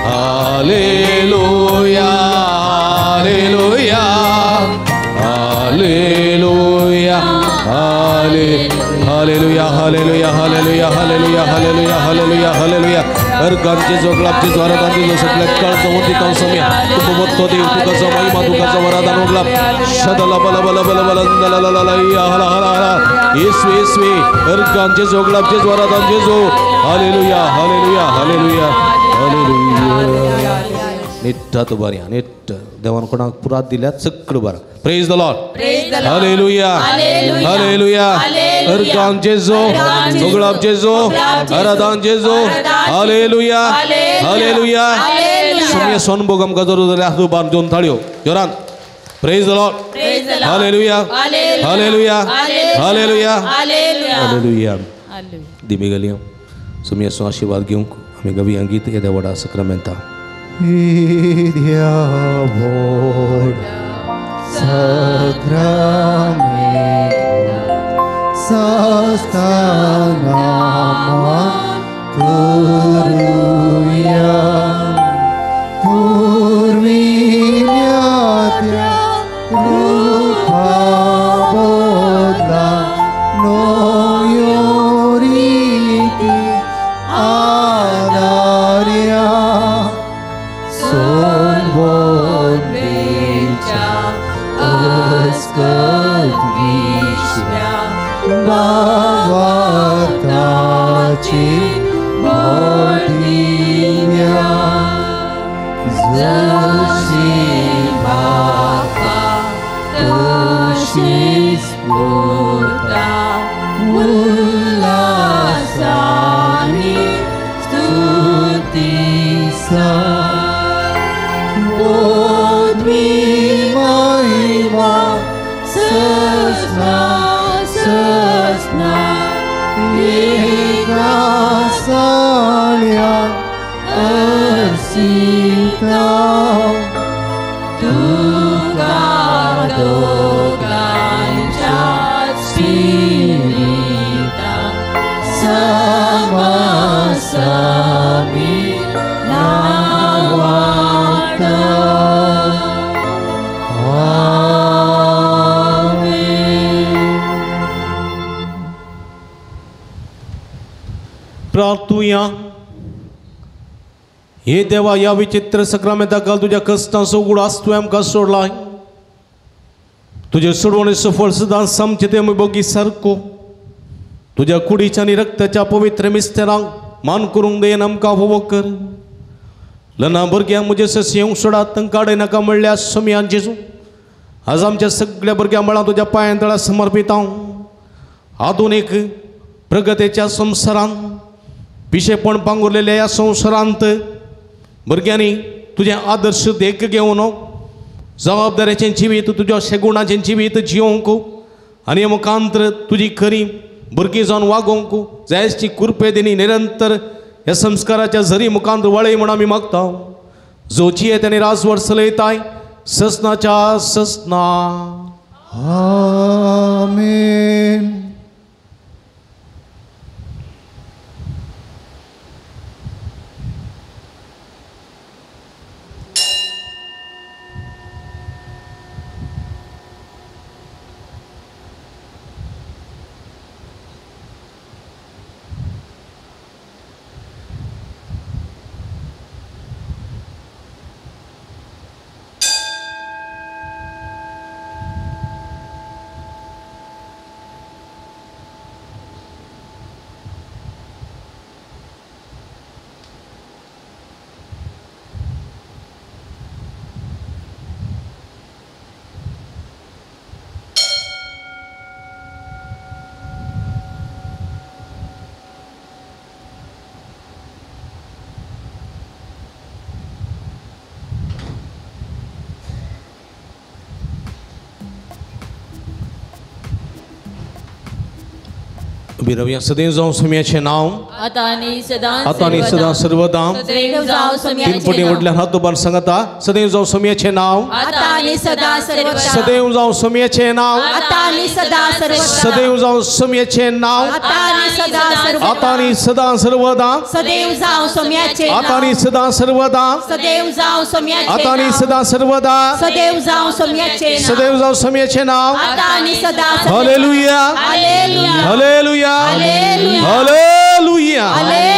हालेलुया हालेलुया हालेलुया हालेलुया हालेलुया हालेलुया हालेलुया हालेलुया हालेलुया हालेलुया हर गांचे जो ग्लाबचे द्वारादांचे जो सगळे काळचं होती तो समय तू बघतो देव तू कसं महिमा तू कसं वरादान उगला शदला बला बला बला बला ला ला ला या हला हला हला येसवे हर गांचे जो ग्लाबचे द्वारादांचे जो हालेलुया हालेलुया हालेलुया हालेलुया निट्टा तो बऱ्या निट्ट देवान कोणाक पुरात दिल्यात सगळं बरं प्रेज द लॉर्ड हालेलुया हालेलुया हर गांचे जो उगलाबचे जो आराधनचे जो हालेलुया हालेलुया समय सोन बोगम का जरूर ले हाथ बांध जोन थाळियो जोरान प्रेज द लॉर्ड हालेलुया हालेलुया हालेलुया हालेलुया दिमी गलियो समय सो आशीर्वाद घेऊन आम्ही Gavi अंगीत येदा vada सक्रामेंता
Idia Vod Sakramenta Sastanama Kuruya Purvinyatya Rupa Bodha Noyoriti Adarya Son von Becha Askat Vishya Bhavatachi Bodhinya Zashi Bhaka Tashi Spurta Ullasani Stutisa Bodhi Mahima Sasna Sasna Eka Salya Arsita Tuka Dogancha Spirita Sama Sami Nawata
प्रार्थूया हे देवा या विचित्र सक्रामेंताकाल तुझ्या कष्टांचो उगडास तू आमकां सोडलाय तुझे सोडवणे सफळ सदां समचे ते बोगी सारको तुझ्या कुडीच्या आणि रक्ताच्या पवित्र मिस्तेरांक मान करूंक देन आमकां फोव कर लना भुरग्यांक म्हजे सस्यंक सोडात तांकां नाका म्हणल्यार समयान जेजू आज आमच्या सगळ्या भुरग्यां मळां तुज्या पांयांतळा समर्पित हांव आधुनीक प्रगतीच्या संवसारांत पिशेपण पांगुरलेल्या ह्या संवसारांत भुरग्यांनी तुझे आदर्श देख घेवन जबाबदारेचें जिवीत तुज्या शेगुणाचें जिवीत जियोंक आनी मुखांतर तुजी खरी भुरगीं जावन वागोवंक जायची कृपे दिनी निरंतर ह्या संस्काराच्या झरी मुखांतर वळय म्हूण आमी मागता जोची त्याने राजवट चलयताय ससनाच्या ससना
Amen.
उभी राहूया. सदैव जाऊन सोम्याचे नाव
आता आणि सदा
आता आणि सदा सर्वदा.
सदैव जाओ
तीन
सोम्याचे
पटी
नाव.
वडल्या हात दुबार सांगता. सदैव जाऊन सोम्याचे नाव
आता आणि सदा सर्वदा.
सदैव जाऊन सोम्याचे नाव
आता आणि सदा सर्वदा.
सदैव जाऊन सोम्याचे नाव
आता आणि सदा सर्वदा.
आता आणि सदा सर्वदा.
सदैव जाओ सोम्याचे
आता
नाव.
आणि सदा सर्वदा.
सदैव जाओ सोम्याचे
आता आणि
नाव.
सदा सर्वदा.
सदैव जाओ सोम्याचे नाव.
सदैव जाऊन सोम्याचे नाव.
आता आणि सदा सर्वदा.
हालेलुया
हालेलुया.
हालेलुया
हालेलुया.
हालेलुया.
हालेलुया.